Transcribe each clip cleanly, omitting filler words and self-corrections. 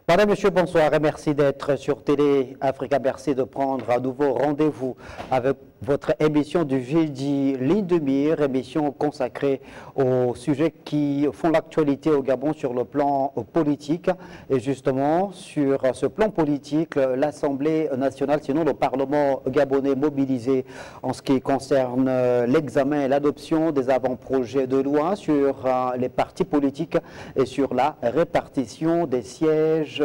Madame, Monsieur, bonsoir et merci d'être sur Télé Africa. Merci de prendre à nouveau rendez-vous avec votre émission du jeudi Ligne de Mire, émission consacrée aux sujets qui font l'actualité au Gabon sur le plan politique. Et justement, sur ce plan politique, l'Assemblée nationale, sinon le Parlement gabonais mobilisé en ce qui concerne l'examen et l'adoption des avant-projets de loi sur les partis politiques et sur la répartition des sièges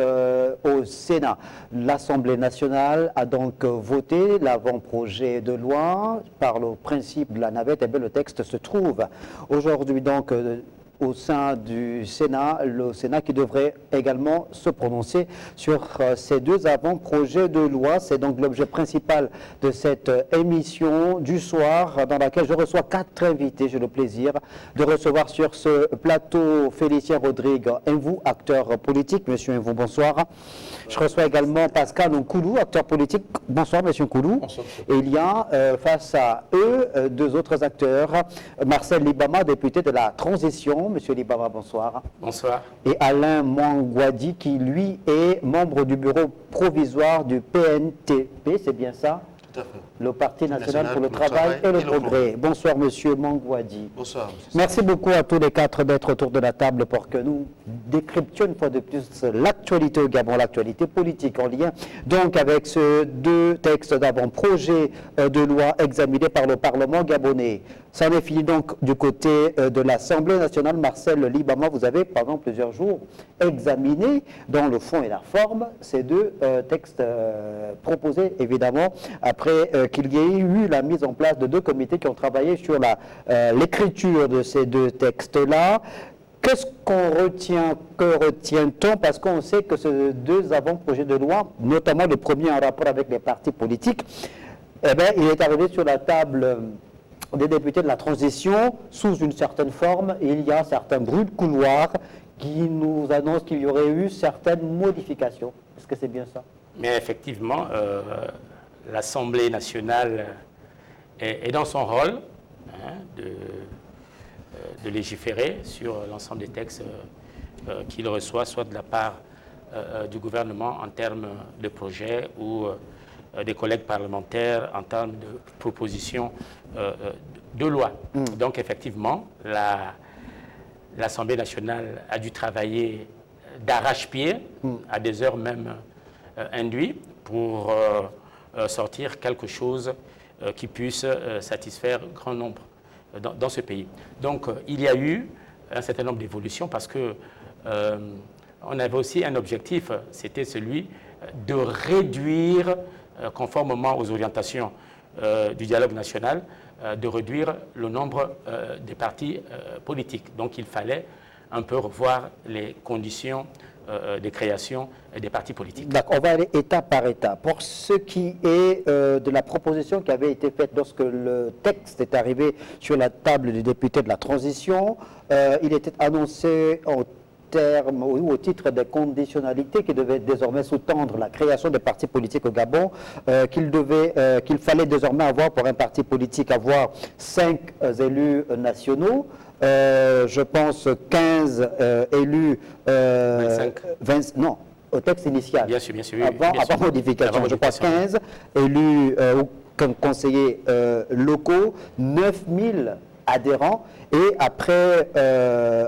au Sénat. L'Assemblée nationale a donc voté l'avant-projet de loi par le principe de la navette. Et bien, le texte se trouve aujourd'hui donc au sein du Sénat, le Sénat qui devrait également se prononcer sur ces deux avant-projets de loi. C'est donc l'objet principal de cette émission du soir dans laquelle je reçois 4 invités. J'ai le plaisir de recevoir sur ce plateau Félicien Rodrigue Mvou, acteur politique. Monsieur Mvou, bonsoir. Je reçois également Pascal Nkoulou, acteur politique. Bonsoir, monsieur Nkoulou. Bonsoir. Et il y a face à eux 2 autres acteurs, Marcel Libama, député de la Transition. Monsieur Libama, bonsoir. Bonsoir. Et Alain Mangwadi, qui lui est membre du bureau provisoire du PNTP, c'est bien ça? Tout à fait. Le Parti national pour le travail et le progrès. Bonsoir, monsieur Mangwadi. Bonsoir. Merci beaucoup à tous les 4 d'être autour de la table pour que nous décryptions une fois de plus l'actualité au Gabon, l'actualité politique en lien donc avec ces 2 textes d'avant-projet de loi examinés par le Parlement gabonais. Ça en est fini donc du côté de l'Assemblée nationale. Marcel Libama, vous avez pendant plusieurs jours examiné dans le fond et la forme ces 2 textes proposés évidemment après qu'il y ait eu la mise en place de 2 comités qui ont travaillé sur l'écriture de ces 2 textes-là. Qu'est-ce qu'on retient, que retient-on? Parce qu'on sait que ces 2 avant-projets de loi, notamment le premier en rapport avec les partis politiques, eh bien, il est arrivé sur la table des députés de la transition sous une certaine forme, et il y a certains bruits de couloir qui nous annoncent qu'il y aurait eu certaines modifications. Est-ce que c'est bien ça? Mais effectivement, l'Assemblée nationale est dans son rôle de légiférer sur l'ensemble des textes qu'il reçoit, soit de la part du gouvernement en termes de projets ou des collègues parlementaires en termes de propositions de loi. Donc effectivement, l'Assemblée nationale a dû travailler d'arrache-pied à des heures même induites pour sortir quelque chose qui puisse satisfaire un grand nombre dans ce pays. Donc il y a eu un certain nombre d'évolutions parce que on avait aussi un objectif, c'était celui de réduire, conformément aux orientations du dialogue national, de réduire le nombre des partis politiques. Donc il fallait un peu revoir les conditions de création des partis politiques. D'accord, on va aller étape par étape. Pour ce qui est de la proposition qui avait été faite lorsque le texte est arrivé sur la table du député de la transition, il était annoncé au titre des conditionnalités qui devaient désormais sous-tendre la création des partis politiques au Gabon, qu'il fallait désormais avoir pour un parti politique 5 élus nationaux, je pense 15 élus, 25. Non, au texte initial. Bien sûr, oui, avant modification, je crois 15 élus comme conseillers locaux, 9000 adhérents, et après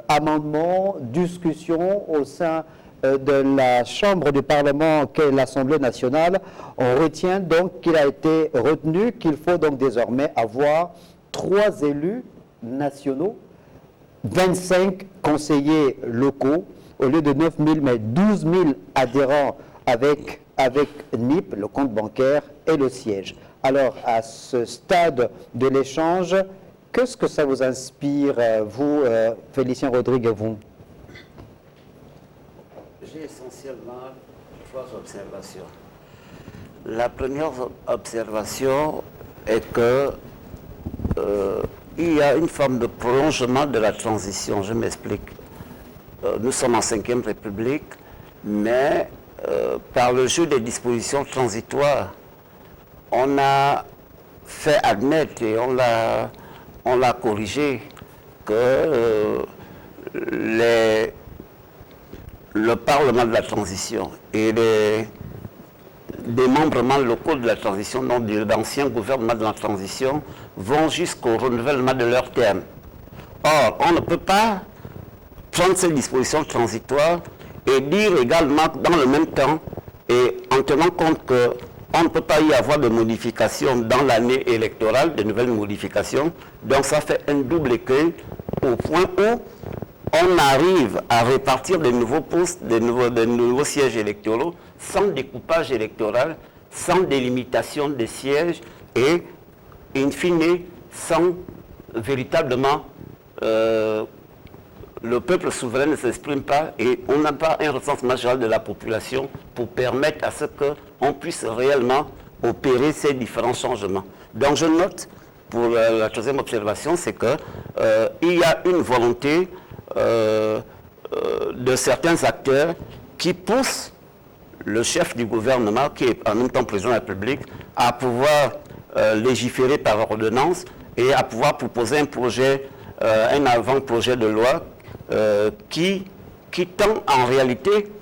amendement, discussion au sein de la Chambre du Parlement qu'est l'Assemblée nationale, on retient donc qu'il a été retenu qu'il faut donc désormais avoir 3 élus nationaux, 25 conseillers locaux, au lieu de 9000, mais 12 000 adhérents avec NIP, le compte bancaire et le siège. Alors, à ce stade de l'échange, qu'est-ce que ça vous inspire, vous, Félicien Rodrigue, vous? J'ai essentiellement 3 observations. La première observation est que il y a une forme de prolongement de la transition. Je m'explique. Nous sommes en 5e République, mais par le jeu des dispositions transitoires, on a fait admettre et on l'a corrigé que le Parlement de la transition et les démembrements locaux de la transition, donc de l'ancien gouvernement de la transition, vont jusqu'au renouvellement de leur terme. Or, on ne peut pas prendre ces dispositions transitoires et dire également dans le même temps, et en tenant compte qu'on ne peut pas y avoir de modifications dans l'année électorale, de nouvelles modifications, donc ça fait un double écueil au point où on arrive à répartir de nouveaux postes, de nouveaux sièges électoraux sans découpage électoral, sans délimitation des sièges et, in fine, sans véritablement le peuple souverain ne s'exprime pas et on n'a pas un recensement général de la population pour permettre à ce qu'on puisse réellement opérer ces différents changements. Donc je note, pour la troisième observation, c'est qu'il y a une volonté de certains acteurs qui poussent le chef du gouvernement, qui est en même temps président de la République, à pouvoir légiférer par ordonnance et à pouvoir proposer un projet, un avant-projet de loi qui tend en réalité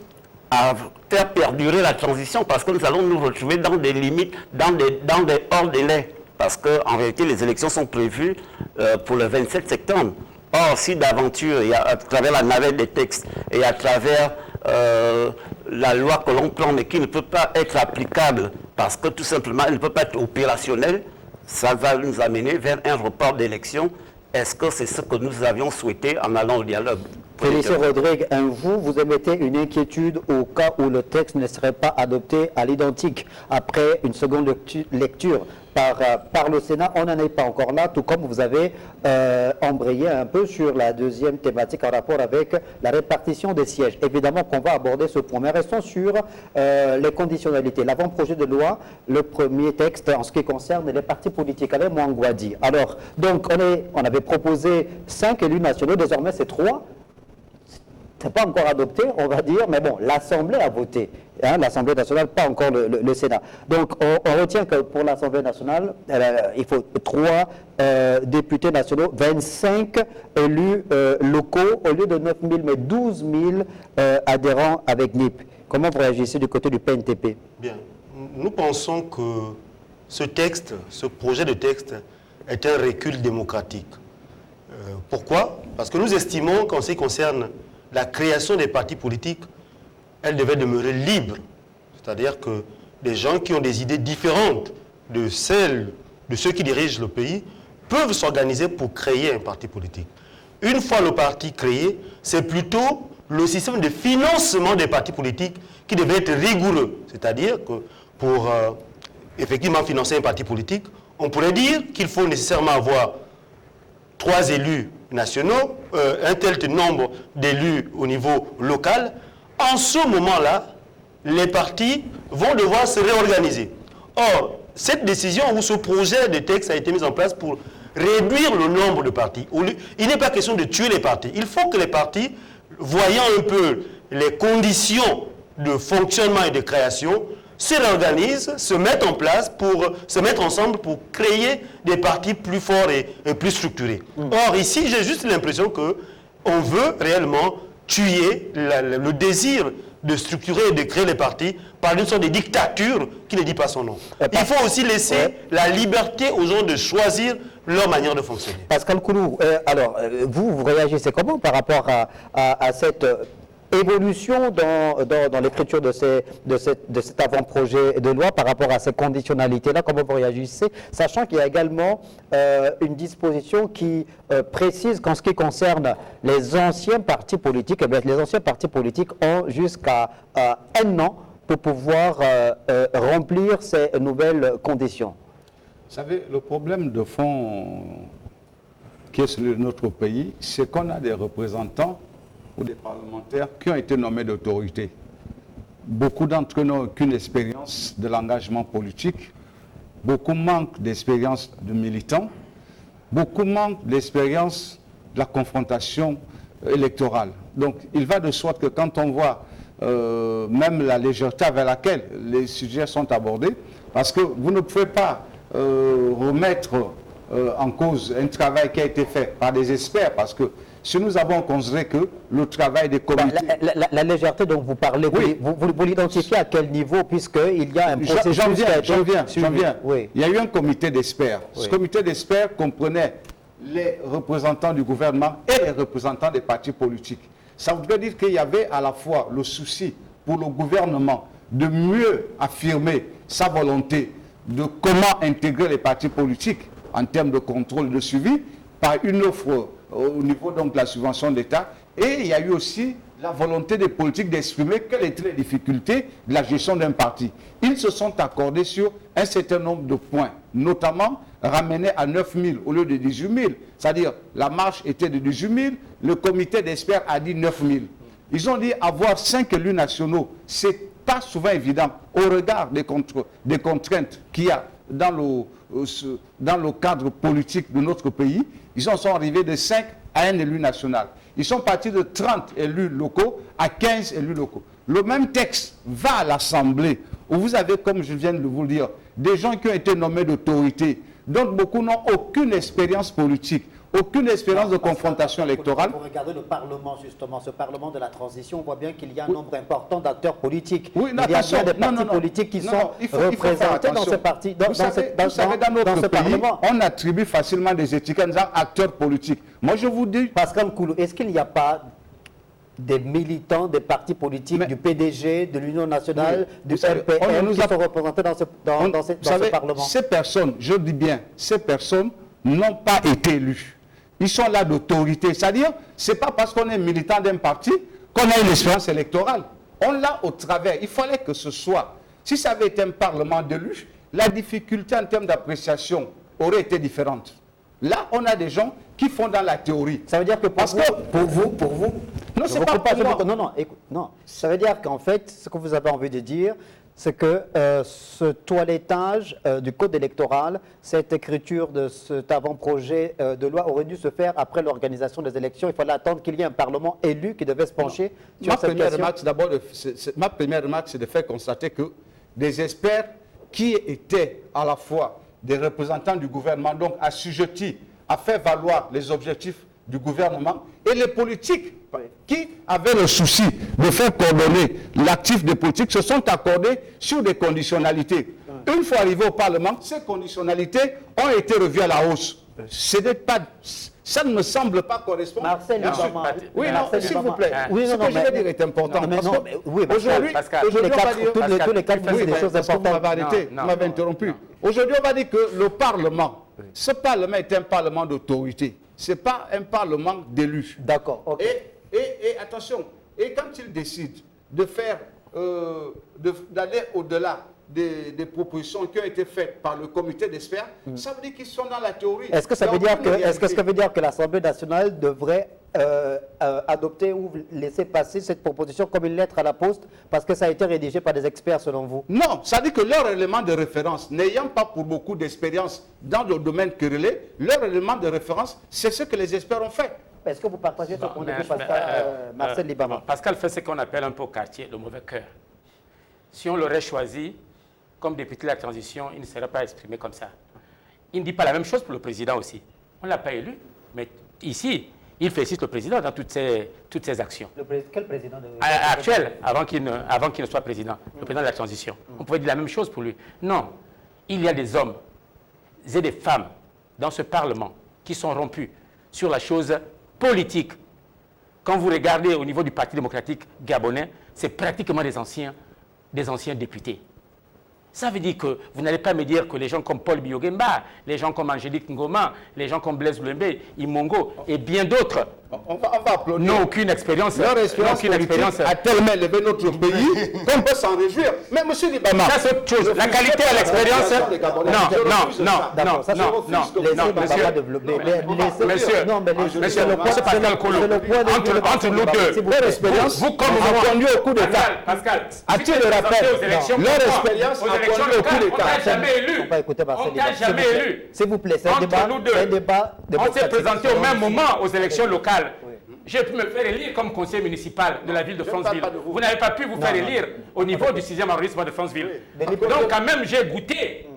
à faire perdurer la transition, parce que nous allons nous retrouver dans des limites, dans des hors délais, parce qu'en réalité les élections sont prévues pour le 27 septembre. Or, si d'aventure, à travers la navette des textes et à travers la loi que l'on prend, mais qui ne peut pas être applicable, parce que tout simplement, elle ne peut pas être opérationnelle, ça va nous amener vers un report d'élection. Est-ce que c'est ce que nous avions souhaité en allant au dialogue? Félicien Rodrigue, vous émettez une inquiétude au cas où le texte ne serait pas adopté à l'identique après une seconde lecture par le Sénat. On n'en est pas encore là, tout comme vous avez embrayé un peu sur la deuxième thématique en rapport avec la répartition des sièges. Évidemment qu'on va aborder ce point, mais restons sur les conditionnalités. L'avant-projet de loi, le premier texte en ce qui concerne les partis politiques. Allez, Mwangwadi. Alors, donc, on avait proposé 5 élus nationaux, désormais c'est 3. Ce n'est pas encore adopté, on va dire, mais bon, l'Assemblée a voté. Hein, l'Assemblée nationale, pas encore le Sénat. Donc, on retient que pour l'Assemblée nationale, il faut 3 députés nationaux, 25 élus locaux, au lieu de 9 000, mais 12 000 adhérents avec NIP. Comment vous réagissez du côté du PNTP? Bien. Nous pensons que ce texte, ce projet de texte, est un recul démocratique. Pourquoi? Parce que nous estimons qu'en ce qui concerne la création des partis politiques, elle devait demeurer libre. C'est-à-dire que des gens qui ont des idées différentes de celles de ceux qui dirigent le pays peuvent s'organiser pour créer un parti politique. Une fois le parti créé, c'est plutôt le système de financement des partis politiques qui devait être rigoureux. C'est-à-dire que pour effectivement financer un parti politique, on pourrait dire qu'il faut nécessairement avoir 3 élus nationaux, un tel nombre d'élus au niveau local. En ce moment-là, les partis vont devoir se réorganiser. Or, cette décision ou ce projet de texte a été mis en place pour réduire le nombre de partis. Il n'est pas question de tuer les partis. Il faut que les partis, voyant un peu les conditions de fonctionnement et de création, se réorganisent, se mettent en place pour se mettre ensemble pour créer des partis plus forts et plus structurés. Or, ici, j'ai juste l'impression qu'on veut réellement tuer le désir de structurer et de créer les partis par une sorte de dictature qui ne dit pas son nom. Il faut aussi laisser la liberté aux gens de choisir leur manière de fonctionner. Pascal Koulou, alors, vous réagissez comment par rapport à cette évolution dans l'écriture de cet avant-projet de loi par rapport à ces conditionnalités-là? Comment vous réagissez, sachant qu'il y a également une disposition qui précise qu'en ce qui concerne les anciens partis politiques, les anciens partis politiques ont jusqu'à 1 an pour pouvoir remplir ces nouvelles conditions? Vous savez, le problème de fond qui est sur notre pays, c'est qu'on a des représentants ou des parlementaires qui ont été nommés d'autorité. Beaucoup d'entre eux n'ont aucune expérience de l'engagement politique, beaucoup manquent d'expérience de militants, beaucoup manquent d'expérience de la confrontation électorale. Donc il va de soi que quand on voit même la légèreté avec laquelle les sujets sont abordés, parce que vous ne pouvez pas remettre en cause un travail qui a été fait par des experts, parce que si nous avons considéré que le travail des comités... La légèreté dont vous parlez, Oui. vous l'identifiez à quel niveau, puisqu'il y a un processus J'en qui a été viens. suivi. Oui. Il y a eu un comité d'experts. Oui. Ce comité d'experts comprenait les représentants du gouvernement et les représentants des partis politiques. Ça voudrait dire qu'il y avait à la fois le souci pour le gouvernement de mieux affirmer sa volonté de comment intégrer les partis politiques en termes de contrôle et de suivi par une offre au niveau donc de la subvention d'État. Et il y a eu aussi la volonté des politiques d'exprimer quelles étaient les difficultés de la gestion d'un parti. Ils se sont accordés sur un certain nombre de points, notamment ramenés à 9 000 au lieu de 18 000. C'est-à-dire, la marche était de 18 000, le comité d'experts a dit 9 000. Ils ont dit avoir 5 élus nationaux, c'est pas souvent évident au regard des contraintes qu'il y a dans le cadre politique de notre pays. Ils en sont arrivés de 5 à 1 élu national. Ils sont partis de 30 élus locaux à 15 élus locaux. Le même texte va à l'Assemblée, où vous avez, comme je viens de vous le dire, des gens qui ont été nommés d'autorité, dont beaucoup n'ont aucune expérience politique, aucune expérience de confrontation électorale. Pour regarder le Parlement, justement, ce Parlement de la transition, on voit bien qu'il y a un nombre important d'acteurs politiques. Oui, il y a bien des partis politiques qui sont représentés dans ce parti, dans ce Parlement. On attribue facilement des étiquettes en disant acteurs politiques. Moi, je vous dis... Pascal Koulou, est-ce qu'il n'y a pas des militants des partis politiques, du PDG, de l'Union nationale, du RPM, qui sont représentés dans ce Parlement? Ces personnes, je dis bien, ces personnes n'ont pas été élues. Ils sont là d'autorité. C'est-à-dire, ce n'est pas parce qu'on est militant d'un parti qu'on a une expérience électorale. On l'a au travers. Il fallait que ce soit. Si ça avait été un parlement d'élus, la difficulté en termes d'appréciation aurait été différente. Là, on a des gens qui font dans la théorie. Ça veut dire que pour vous, non, c'est pas pour moi. Non, ça veut dire qu'en fait, ce que vous avez envie de dire, c'est que ce toilettage du code électoral, cette écriture de cet avant-projet de loi aurait dû se faire après l'organisation des élections. Il fallait attendre qu'il y ait un Parlement élu qui devait se pencher sur cette question. Ma première remarque, c'est de faire constater que des experts qui étaient à la fois des représentants du gouvernement, donc assujettis à faire valoir les objectifs du gouvernement, et les politiques qui avaient le souci de faire coordonner l'actif des politiques se sont accordés sur des conditionnalités. Une fois arrivés au Parlement, ces conditionnalités ont été revues à la hausse. Ça ne me semble pas correspondre. Marcel Libama. Oui, non, s'il vous plaît. Oui, ce que je vais dire est important. Aujourd'hui, tous les quatre, c'est des choses importantes. Vous m'avez interrompu. Aujourd'hui, on va dire que le Parlement, ce Parlement est un Parlement d'autorité. Ce n'est pas un Parlement d'élus. D'accord. Okay. Et attention, et quand il décide de faire, d'aller au-delà des propositions qui ont été faites par le comité d'experts, ça veut dire qu'ils sont dans la théorie. Est-ce que ça veut dire que l'Assemblée nationale devrait adopter ou laisser passer cette proposition comme une lettre à la poste parce que ça a été rédigé par des experts selon vous? Non, ça veut dire que leur élément de référence, n'ayant pas pour beaucoup d'expérience dans le domaine querellé, leur élément de référence, c'est ce que les experts ont fait. Est-ce que vous partagez ce point de vue, Marcel Libama? Pascal fait ce qu'on appelle un peu au quartier le mauvais cœur. Si on l'aurait choisi comme député de la transition, il ne serait pas exprimé comme ça. Il ne dit pas la même chose pour le président aussi. On ne l'a pas élu, mais ici, il félicite le président dans toutes ses actions. Quel président actuel, avant qu'il ne soit président, le président de la transition. On pouvait dire la même chose pour lui. Non, il y a des hommes et des femmes dans ce Parlement qui sont rompus sur la chose politique. Quand vous regardez au niveau du Parti démocratique gabonais, c'est pratiquement des anciens députés. Ça veut dire que vous n'allez pas me dire que les gens comme Paul Biogemba, les gens comme Angélique Ngoma, les gens comme Blaise Boulembe, Imongo et bien d'autres n'ont aucune expérience. Leur expérience a tellement élevé notre pays qu'on peut s'en réjouir. Mais M. Libama, ça c'est autre chose. La qualité à l'expérience. Monsieur, Pascal Kolo, entre nous deux, leur expérience vous comme a conduit au coup d'État. Pascal, a-t-il le rappel? Leur expérience a conduit au coup d'État. On t'a jamais élu. S'il vous plaît, c'est un débat. On s'est présenté au même moment aux élections locales. J'ai pu me faire élire comme conseiller municipal de la ville de Franceville. Vous n'avez pas pu vous faire élire au niveau du 6e arrondissement de Franceville. Donc quand même, j'ai goûté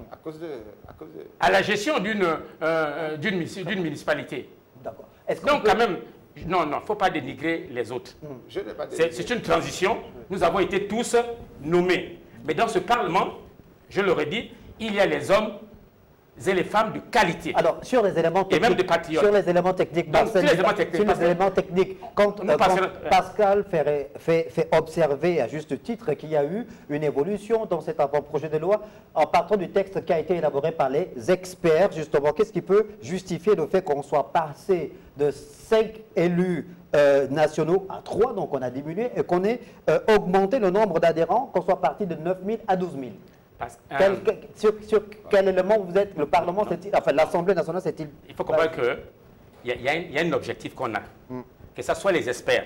à la gestion d'une municipalité. Donc quand même, Non, il ne faut pas dénigrer les autres. Je n'ai pas dénigré. C'est une transition. Nous avons été tous nommés. Mais dans ce Parlement, je l'aurais dit, il y a les hommes et les femmes de qualité. Alors, sur les éléments techniques, même des patriotes. sur les éléments techniques, Donc, Marcel, sur les éléments techniques, sur les parce que- éléments techniques, quand Pascal, Pascal fait observer à juste titre qu'il y a eu une évolution dans cet avant-projet de loi en partant du texte qui a été élaboré par les experts, justement, qu'est-ce qui peut justifier le fait qu'on soit passé de 5 élus nationaux à 3, donc on a diminué, et qu'on ait augmenté le nombre d'adhérents, qu'on soit parti de 9 000 à 12 000? Sur quel élément vous êtes, le Parlement, enfin l'Assemblée nationale, c'est-il? Il faut comprendre qu'il y a un objectif qu'on a. Que ce soit les experts,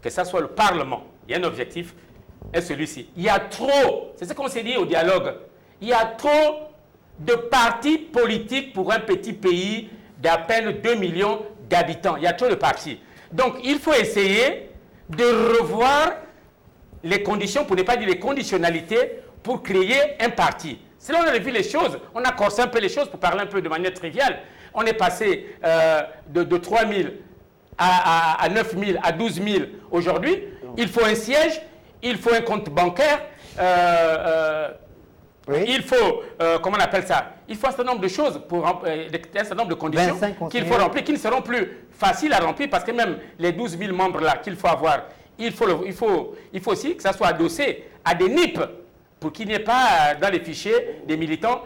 que ce soit le Parlement, il y a un objectif, et celui-ci. Il y a trop, c'est ce qu'on s'est dit au dialogue, il y a trop de partis politiques pour un petit pays d'à peine 2 millions d'habitants. Il y a trop de partis. Donc il faut essayer de revoir les conditions, pour ne pas dire les conditionnalités, pour créer un parti. Si là, on a vu les choses, on a corsé un peu les choses pour parler un peu de manière triviale. On est passé de 3 000 à 9 000 à 12 000 aujourd'hui. Il faut un siège, il faut un compte bancaire, Oui. il faut, comment on appelle ça? Il faut un certain nombre de choses, un certain nombre de conditions 25 qu'il faut remplir, qui ne seront plus faciles à remplir parce que même les 12 000 membres là qu'il faut avoir, il faut aussi que ça soit adossé à des NIP pour qu'il n'y ait pas dans les fichiers des militants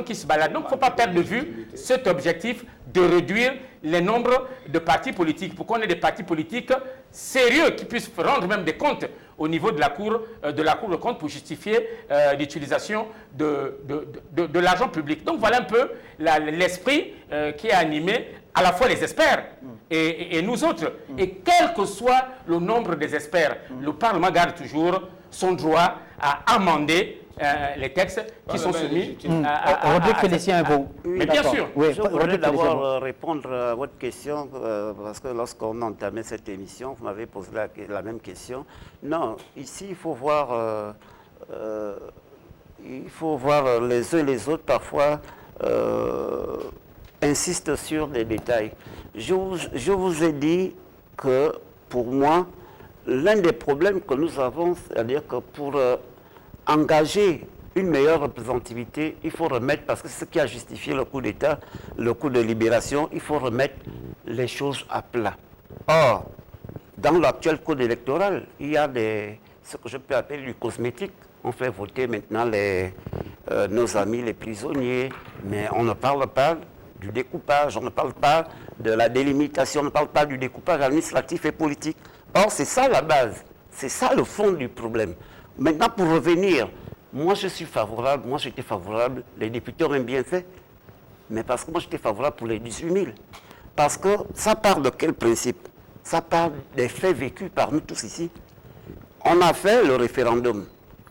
qui se baladent. Donc il ne faut pas perdre de vue cet objectif de réduire le nombre de partis politiques, pour qu'on ait des partis politiques sérieux qui puissent rendre même des comptes au niveau de la Cour de compte pour justifier l'utilisation de l'argent public. Donc voilà un peu l'esprit qui a animé à la fois les experts et nous autres. Et quel que soit le nombre des experts, le Parlement garde toujours son droit à amender les textes qui sont soumis Rodrigue Félicien, vous. Mais bien D'accord. sûr. Oui, Je voudrais Rodrigue Félicien, vous. d'abord répondre à votre question, parce que lorsqu'on entamait cette émission, vous m'avez posé la même question. Non, ici, il faut voir les uns et les autres, parfois, insistent sur des détails. Je vous ai dit que, pour moi, l'un des problèmes que nous avons, c'est-à-dire que pour engager une meilleure représentativité, il faut remettre, parce que c'est ce qui a justifié le coup d'État, le coup de libération, il faut remettre les choses à plat. Or, dans l'actuel code électoral, il y a ce que je peux appeler du cosmétique. On fait voter maintenant nos amis les prisonniers, mais on ne parle pas du découpage, on ne parle pas de la délimitation, on ne parle pas du découpage administratif et politique. Or, c'est ça la base, c'est ça le fond du problème. Maintenant, pour revenir, moi je suis favorable, moi j'étais favorable, les députés ont même bien fait, mais parce que moi j'étais favorable pour les 18 000. Parce que ça part de quel principe? Ça part des faits vécus par nous tous ici. On a fait le référendum,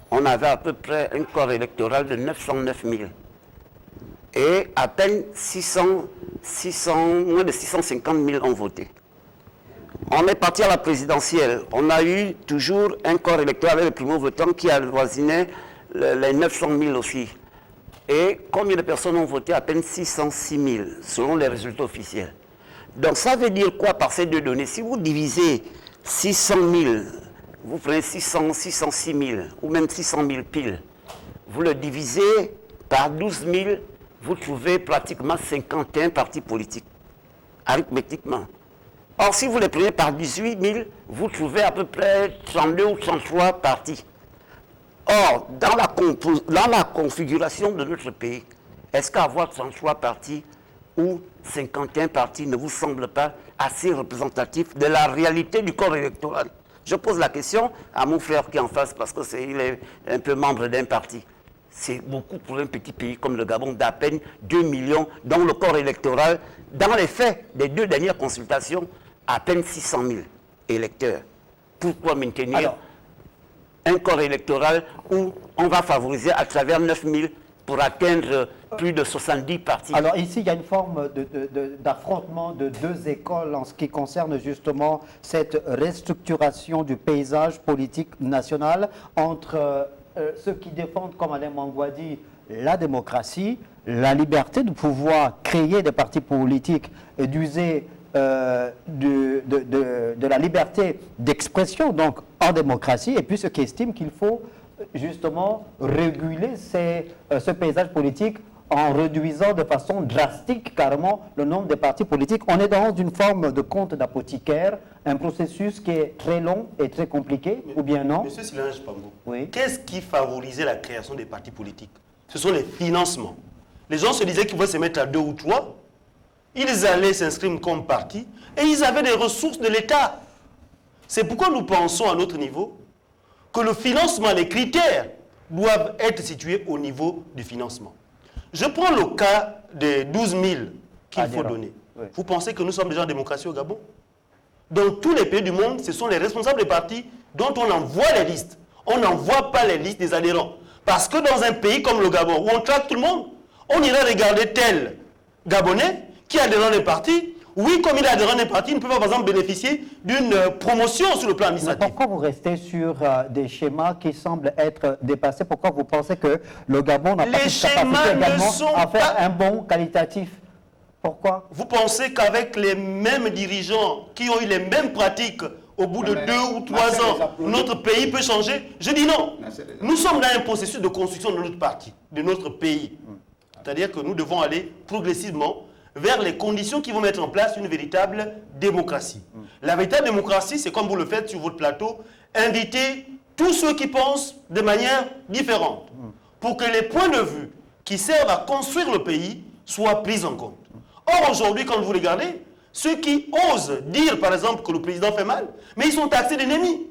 on avait à peu près un corps électoral de 909 000. Et à peine moins de 650 000 ont voté. On est parti à la présidentielle. On a eu toujours un corps électoral avec les primo-votants qui avoisinait les 900 000 aussi. Et combien de personnes ont voté? À peine 606 000, selon les résultats officiels. Donc ça veut dire quoi par ces deux données? Si vous divisez 600 000, vous prenez 606 000, ou même 600 000 piles, vous le divisez par 12 000, vous trouvez pratiquement 51 partis politiques, arithmétiquement. Or, si vous les prenez par 18 000, vous trouvez à peu près 32 ou 33 partis. Or, dans la configuration de notre pays, est-ce qu'avoir 33 partis ou 51 partis ne vous semble pas assez représentatif de la réalité du corps électoral? Je pose la question à mon frère qui est en face, parce qu'il est un peu membre d'un parti. C'est beaucoup pour un petit pays comme le Gabon d'à peine 2 millions, dont le corps électoral, dans les faits des 2 dernières consultations, à peine 600 000 électeurs. Pourquoi maintenir un corps électoral où on va favoriser à travers 9 000 pour atteindre plus de 70 partis? Alors ici, il y a une forme d'affrontement de deux écoles en ce qui concerne justement cette restructuration du paysage politique national entre ceux qui défendent, comme Alain Mangwa dit, la démocratie, la liberté de pouvoir créer des partis politiques et d'user de la liberté d'expression, donc en démocratie, et puis ceux qui estiment qu'il faut justement réguler ce paysage politique en réduisant de façon drastique carrément le nombre de partis politiques. On est dans une forme de compte d'apothicaire, un processus qui est très long et très compliqué, ou bien non? Monsieur Silange Pambo, oui. Qu'est-ce qui favorisait la création des partis politiques? Ce sont les financements. Les gens se disaient qu'ils pouvaient se mettre à 2 ou 3, ils allaient s'inscrire comme parti, et ils avaient des ressources de l'État. C'est pourquoi nous pensons à notre niveau que le financement, les critères doivent être situés au niveau du financement. Je prends le cas des 12 000 qu'il faut donner. Oui. Vous pensez que nous sommes déjà en démocratie au Gabon? Dans tous les pays du monde, ce sont les responsables des partis dont on envoie les listes. On n'envoie pas les listes des adhérents. Parce que dans un pays comme le Gabon, où on traque tout le monde, on irait regarder tel Gabonais qui est adhérent des partis. Oui, comme il est adhérent des partis, il ne peut pas, par exemple, bénéficier d'une promotion sur le plan Mais administratif. pourquoi vous restez sur des schémas qui semblent être dépassés? Pourquoi vous pensez que le Gabon n'a pas Les cette schémas capacité ne également sont à faire pas- un bon qualitatif? Pourquoi? Vous pensez qu'avec les mêmes dirigeants qui ont eu les mêmes pratiques au bout de Mais 2 ou 3 Marcel les ans, applaudit. notre pays peut changer? Je dis non. Marcel les Nous sommes dans un processus de construction de notre parti, de notre pays. C'est-à-dire que nous devons aller progressivement vers les conditions qui vont mettre en place une véritable démocratie. La véritable démocratie, c'est comme vous le faites sur votre plateau, inviter tous ceux qui pensent de manière différente pour que les points de vue qui servent à construire le pays soient pris en compte. Or, aujourd'hui, quand vous regardez, ceux qui osent dire, par exemple, que le président fait mal, mais ils sont taxés d'ennemis.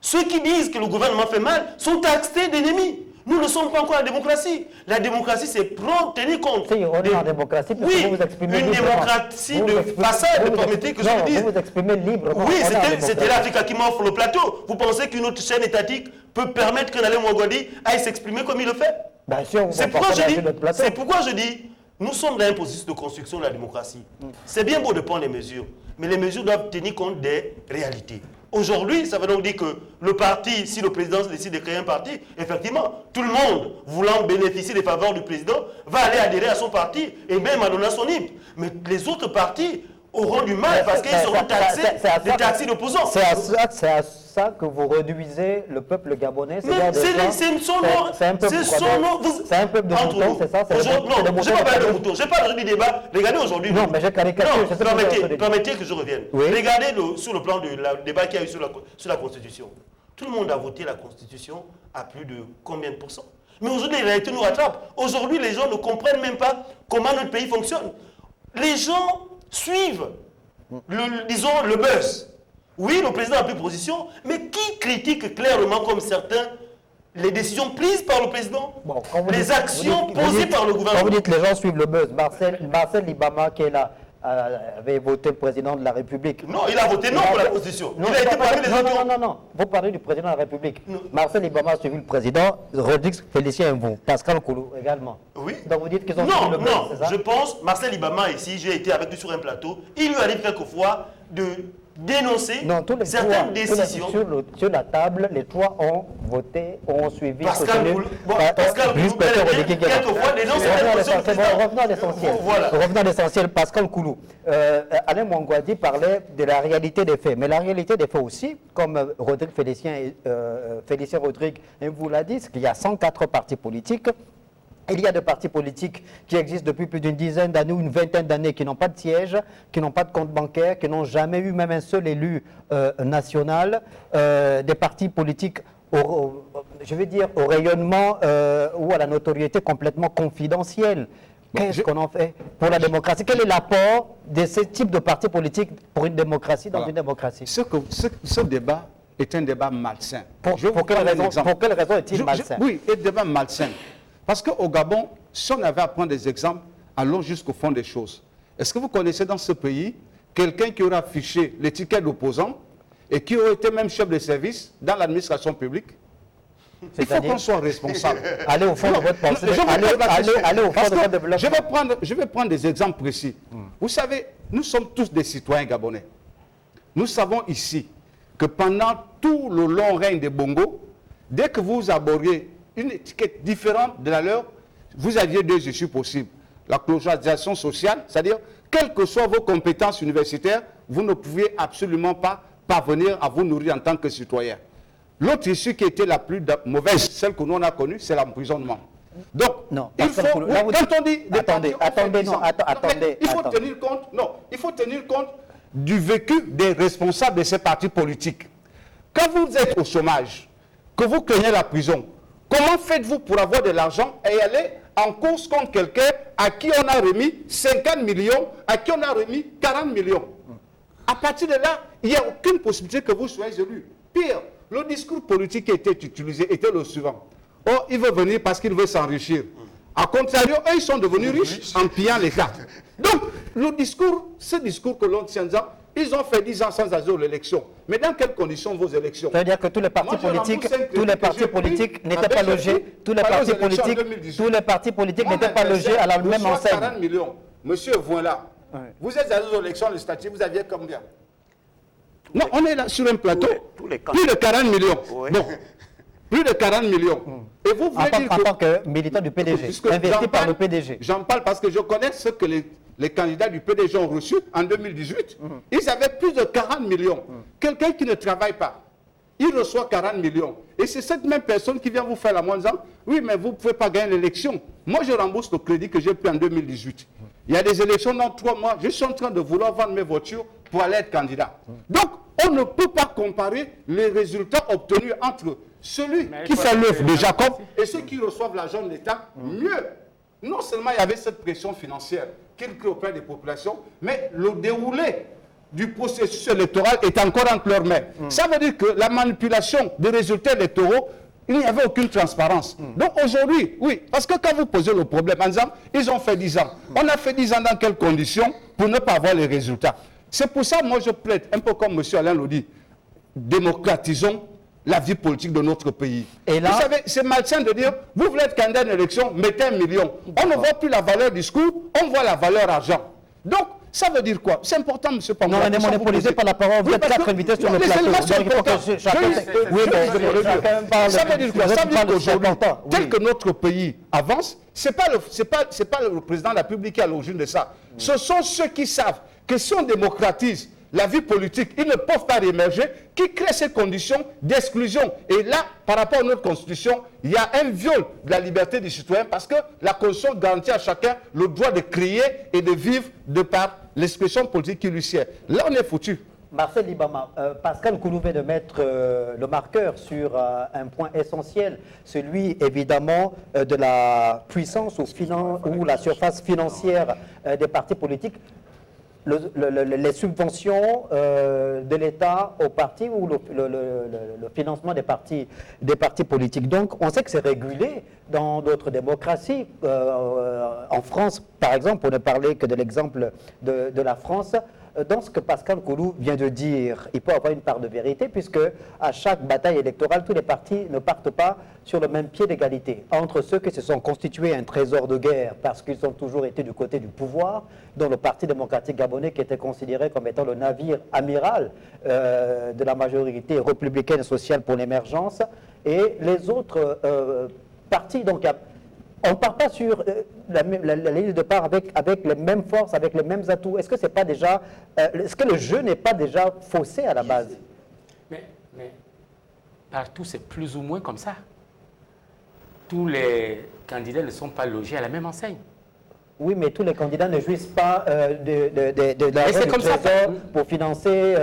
Ceux qui disent que le gouvernement fait mal sont taxés d'ennemis. Nous ne sommes pas encore la démocratie. La démocratie, c'est prendre, tenir compte. Si, on est en démocratie, parce que Oui, vous vous exprimez une librement. démocratie Vous de vous exprimez- façade, vous vous permettez que je non, le dise. vous vous exprimez librement. Oui, On est en c'était démocratie. l'Afrique qui m'offre le plateau. Vous pensez qu'une autre chaîne étatique peut permettre que Nalé Mouagodi aille s'exprimer comme il le fait? Bien sûr, vous C'est pouvez pourquoi, partager notre plateau. c'est pourquoi je dis, nous sommes dans un processus de construction de la démocratie. C'est bien beau de prendre des mesures, mais les mesures doivent tenir compte des réalités. Aujourd'hui, ça veut donc dire que le parti, si le président décide de créer un parti, effectivement, tout le monde, voulant bénéficier des faveurs du président, va aller adhérer à son parti et même à donner son hymne. Mais les autres partis auront du mal parce qu'ils seront taxés des taxis d'opposants. C'est à ça que vous réduisez le peuple gabonais. Mais c'est son nom. C'est un peuple C'est son nom. C'est un peuple de Entre moutons, nous. c'est ça? Aujourd'hui, non, je ne vais pas parler de moutons. Je n'ai pas aujourd'hui du débat. Regardez aujourd'hui. Non, mais j'ai caricaturé, Non, c'est ce que vous avez dit. permettez que je revienne. Oui. Regardez sur le plan du débat qu'il y a eu sur la Constitution. Tout le monde a voté la Constitution à plus de combien de pourcents? Mais aujourd'hui, les réalités nous rattrapent. Aujourd'hui, les gens ne comprennent même pas comment notre pays fonctionne. Les gens suivent, disons, le buzz. Oui, le président a pris position, mais qui critique clairement, comme certains, les décisions prises par le président, Bon, quand vous les dites- actions vous posées dites- par le Quand gouvernement? vous dites les gens suivent le buzz, Marcel Libama, qui est là, avait voté le président de la République. Non, il a voté non pour la Constitution. Non, Il a été pas- parmi les non, autres. non. Vous parlez du président de la République. Non. Marcel Libama a suivi le président, Rodrigue Félicien vous, Pascal Koulou également. Oui. Donc vous dites qu'ils ont suivi Non, le buzz, non, c'est ça? je pense, Marcel Ibama ici, j'ai été avec lui sur un plateau, il lui arrive quelquefois de dénoncer Non, tous les certaines trois, décisions. sur la table, les trois ont voté, ont suivi. Pascal soutenu- Koulou, bon, par- Pascal juste Koulou, Pascal bel et Rodrigue bien, qui est là. quelquefois, dénonce la Revenons à position du l'essentiel, président. revenons à l'essentiel. Voilà. Revenons à l'essentiel. Pascal Koulou. Alain Mouangouadi parlait de la réalité des faits. Mais la réalité des faits aussi, comme Rodrigue Félicien Rodrigue vous l'a dit, c'est qu'il y a 104 partis politiques. Il y a des partis politiques qui existent depuis plus d'une dizaine d'années ou une vingtaine d'années qui n'ont pas de siège, qui n'ont pas de compte bancaire, qui n'ont jamais eu même un seul élu national. Des partis politiques, je vais dire, au rayonnement ou à la notoriété complètement confidentielle. Qu'est-ce qu'on en fait pour la démocratie? Quel est l'apport de ce type de partis politiques pour une démocratie dans Voilà. une démocratie? Ce débat est un débat malsain. Pour Je vais vous quelle prendre un raison, exemple. pour quelle raison est-il malsain? Oui, un débat malsain. Parce qu'au Gabon, si on avait à prendre des exemples, allons jusqu'au fond des choses. Est-ce que vous connaissez dans ce pays quelqu'un qui aurait affiché l'étiquette d'opposant et qui aurait été même chef de service dans l'administration publique? Il faut C'est-à-dire qu'on soit responsable. Allez au fond de votre pensée. Je vous pose la question. Allez au fond Parce de que votre développement. je vais prendre des exemples précis. Vous savez, nous sommes tous des citoyens gabonais. Nous savons ici que pendant tout le long règne des Bongo, dès que vous abordez une étiquette différente de la leur, vous aviez deux issues possibles. la clochardisation sociale, c'est-à-dire, quelles que soient vos compétences universitaires, vous ne pouviez absolument pas parvenir à vous nourrir en tant que citoyen. L'autre issue qui était la plus mauvaise, celle que nous on a connue, c'est l'emprisonnement. Donc, non, il faut, quand on dit... Attendez, il faut tenir compte, non, il faut tenir compte du vécu des responsables de ces partis politiques. Quand vous êtes au chômage, que vous craignez la prison, comment faites-vous pour avoir de l'argent et aller en course contre quelqu'un à qui on a remis 50 millions, à qui on a remis 40 millions? À partir de là, il n'y a aucune possibilité que vous soyez élu. Pire, le discours politique qui était utilisé était le suivant. Oh, il veut venir parce qu'il veut s'enrichir. A contrario, eux, ils sont devenus riches en pillant l'État. Donc, le discours, ce discours que l'on tient, ils ont fait 10 ans sans aller aux élections. Mais dans quelles conditions vos élections? C'est-à-dire que tous les partis politiques n'étaient pas logés. Tous les partis politiques n'étaient pas logés à la même enseigne. 40 millions. Monsieur, voilà. Vous êtes allé aux élections législatives, vous aviez combien? Non, on est là sur un plateau. Plus de 40 millions. Bon. Plus de 40 millions. Et vous voulez dire en tant que militant du PDG, investi par le PDG. J'en parle parce que je connais ce que les candidats du PDG ont reçu en 2018. Ils avaient plus de 40 millions. Quelqu'un qui ne travaille pas, il reçoit 40 millions. Et c'est cette même personne qui vient vous faire la moindre disant, oui, mais vous ne pouvez pas gagner l'élection. Moi, je rembourse le crédit que j'ai pris en 2018. Il y a des élections dans 3 mois. Je suis en train de vouloir vendre mes voitures pour aller être candidat. Donc, on ne peut pas comparer les résultats obtenus entre celui qui fait l'œuvre de Jacob et ceux qui reçoivent l'argent de l'État. Mieux, non seulement il y avait cette pression financière qu'il crée auprès des populations, mais le déroulé du processus électoral est encore entre leurs mains. Ça veut dire que la manipulation des résultats électoraux, il n'y avait aucune transparence. Donc aujourd'hui, oui, parce que quand vous posez le problème en disant, ils ont fait 10 ans. On a fait 10 ans dans quelles conditions pour ne pas avoir les résultats? C'est pour ça, moi, je plaide, un peu comme M. Alain le dit, démocratisons la vie politique de notre pays. Et là, vous savez, c'est malsain de dire, vous voulez être candidat à une élection, mettez 1 million. On ne voit plus la valeur discours, on voit la valeur argent. Donc, ça veut dire quoi? C'est important, M. Pamela. Non, on est monopolisé par la parole. Vous êtes 4 invités sur le plateau. Ça veut dire quoi? Ça veut dire qu'aujourd'hui, tel que notre pays avance, ce n'est pas le président de la République qui est à l'origine de ça. Ce sont ceux qui savent que si on démocratise la vie politique, ils ne peuvent pas réémerger, qui créent ces conditions d'exclusion. Et là, par rapport à notre Constitution, il y a un viol de la liberté du citoyen parce que la Constitution garantit à chacun le droit de crier et de vivre de par l'expression politique qui lui sied. Là, on est foutu. Marcel Libama, Pascal Koulou vient de mettre le marqueur sur un point essentiel, celui évidemment de la puissance ou la surface financière des partis politiques. Les subventions de l'État aux partis ou le financement des partis politiques. Donc, on sait que c'est régulé dans d'autres démocraties. En France, par exemple, pour ne parler que de l'exemple de la France, dans ce que Pascal Koulou vient de dire, il peut avoir une part de vérité, puisque à chaque bataille électorale, tous les partis ne partent pas sur le même pied d'égalité. Entre ceux qui se sont constitués un trésor de guerre parce qu'ils ont toujours été du côté du pouvoir, dont le Parti démocratique gabonais qui était considéré comme étant le navire amiral de la majorité républicaine et sociale pour l'émergence, et les autres partis. Donc, on ne part pas sur la ligne de départ avec les mêmes forces, avec les mêmes atouts. Est-ce que c'est pas déjà, est-ce que le jeu n'est pas déjà faussé à la base? Mais partout, c'est plus ou moins comme ça. Tous les candidats ne sont pas logés à la même enseigne. Oui, mais tous les candidats ne jouissent pas de l'argent du trésor pour financer,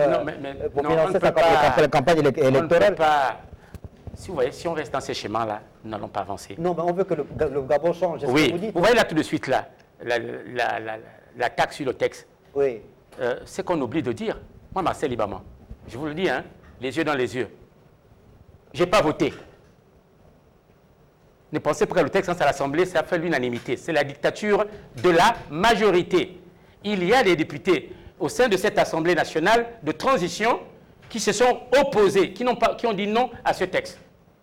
sa campagne électorale. Si vous voyez, si on reste dans ces schémas-là, nous n'allons pas avancer. Non, mais on veut que le Gabon change. Oui, ce que vous dites. Vous voyez là tout de suite, là, la taxe sur le texte. Oui. C'est qu'on oublie de dire. Moi, Marcel Libama, je vous le dis, hein, les yeux dans les yeux. Je n'ai pas voté. Ne pensez pas que le texte à l'Assemblée, ça fait l'unanimité. C'est la dictature de la majorité. Il y a des députés au sein de cette Assemblée nationale de transition qui se sont opposés, qui ont dit non à ce texte.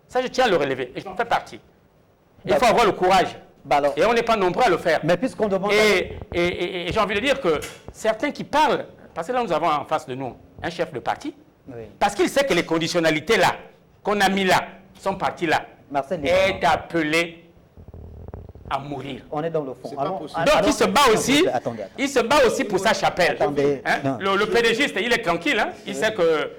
Ça, je tiens à le relever, et j'en fais partie. Il faut avoir le courage. Et on n'est pas nombreux à le faire. Mais puisqu'on demande... Et j'ai envie de dire que certains qui parlent, parce que là, nous avons en face de nous un chef de parti, parce qu'il sait que les conditionnalités là, qu'on a mis là, son parti là, est appelé à mourir. On est dans le fond. C'est pas possible. Donc il se bat aussi, Attendez. il se bat aussi pour sa chapelle. Attendez, Hein? non. Le PDGiste, il est tranquille. Hein? Il sait que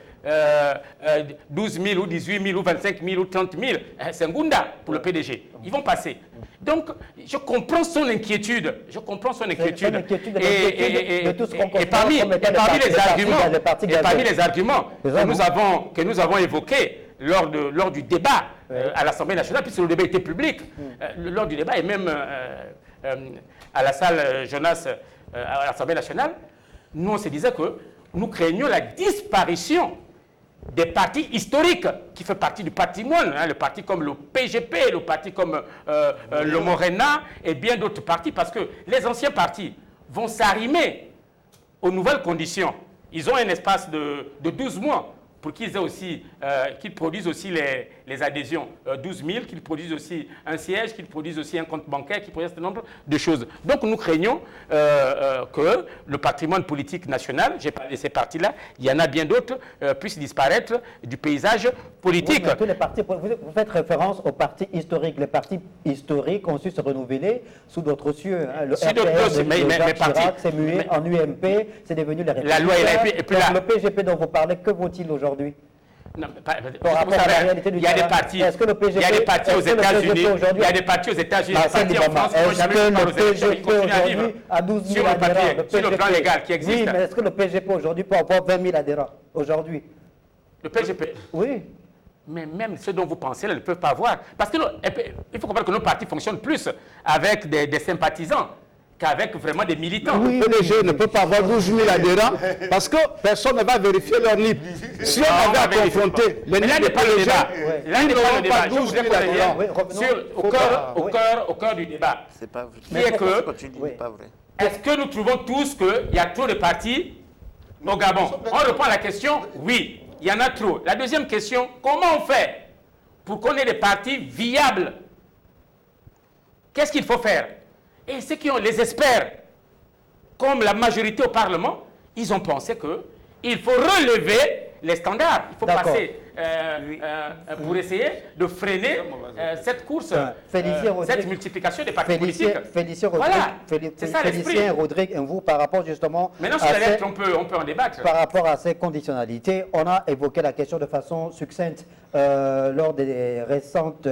12 000 ou 18 000 ou 25 000 ou 30 000, c'est un Gunda pour le PDG. Ils vont passer. Donc, je comprends son inquiétude. Je comprends son inquiétude. De tout ce qu'on Et parmi les arguments que nous avons évoqués lors du débat à l'Assemblée nationale, puisque le débat était public, lors du débat et même à la salle Jonas à l'Assemblée nationale, nous on se disait que nous craignions la disparition des partis historiques qui font partie du patrimoine, hein, le parti comme le PGP, le parti comme le Morena et bien d'autres partis, parce que les anciens partis vont s'arrimer aux nouvelles conditions. Ils ont un espace de 12 mois pour qu'ils produisent aussi les adhésions. 12 000, qu'ils produisent aussi un siège, qu'ils produisent aussi un compte bancaire, qu'ils produisent un nombre de choses. Donc nous craignons que le patrimoine politique national, j'ai parlé de ces partis-là, il y en a bien d'autres, puissent disparaître du paysage politique. Oui, tous les partis, vous faites référence aux partis historiques. Les partis historiques ont su se renouveler sous d'autres cieux. Hein. Le RPR de Jacques Chirac s'est mué en UMP, c'est devenu les Républicains. La loi et puis le PGP dont vous parlez, que vaut-il aujourd'hui? Non, Vous savez, il y a des partis, aux États-Unis, il y a des partis aux États-Unis, des partis en France qui n'ont jamais pu parler aux élections, ils continuent à vivre sur le papier, sur le plan légal qui existe. Oui, mais est-ce que le PGP aujourd'hui peut avoir 20 000 adhérents aujourd'hui? Le PGP? Oui. Mais même ceux dont vous pensez, là, ne peuvent pas avoir. Parce qu'il faut comprendre que nos partis fonctionnent plus avec des sympathisants qu'avec vraiment des militants. Oui, le PDG ne peut pas avoir 12 000 adhérents parce que personne ne va vérifier leur NIP. Si on avait à confronter les NIP du PDG, là n'est pas le débat. Je 12 000 voudrais adhérents. au cœur du débat. C'est pas vrai. Qui est que, Ce que tu dis n'est pas vrai. est-ce que nous trouvons tous qu'il y a trop de partis au Gabon? On reprend la question, oui, il y en a trop. La deuxième question, comment on fait pour qu'on ait des partis viables? Qu'est-ce qu'il faut faire? Et ceux qui ont les experts, comme la majorité au Parlement, ils ont pensé qu'il faut relever les standards. Il faut passer pour essayer de freiner cette course, cette multiplication des partis politiques. Félicien Rodrigue, vous, par rapport justement... Maintenant, sur la lettre, on peut en débattre. Par rapport à ces conditionnalités, on a évoqué la question de façon succincte lors des récentes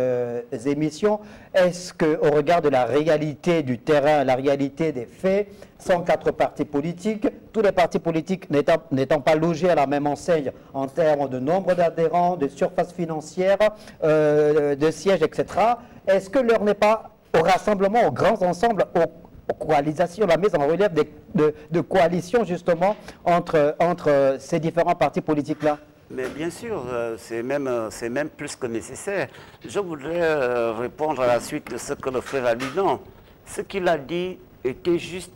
émissions. Est-ce qu'au regard de la réalité du terrain, la réalité des faits, 104 partis politiques, tous les partis politiques n'étant pas logés à la même enseigne en termes de nombre d'adhérents, de surface financière, de sièges, etc., est-ce que l'heure n'est pas au rassemblement, aux grands ensembles, aux coalisations, la mise en relief de coalitions justement entre ces différents partis politiques-là? Mais bien sûr, c'est même plus que nécessaire. Je voudrais répondre à la suite de ce que le frère a dit. Non, ce qu'il a dit était juste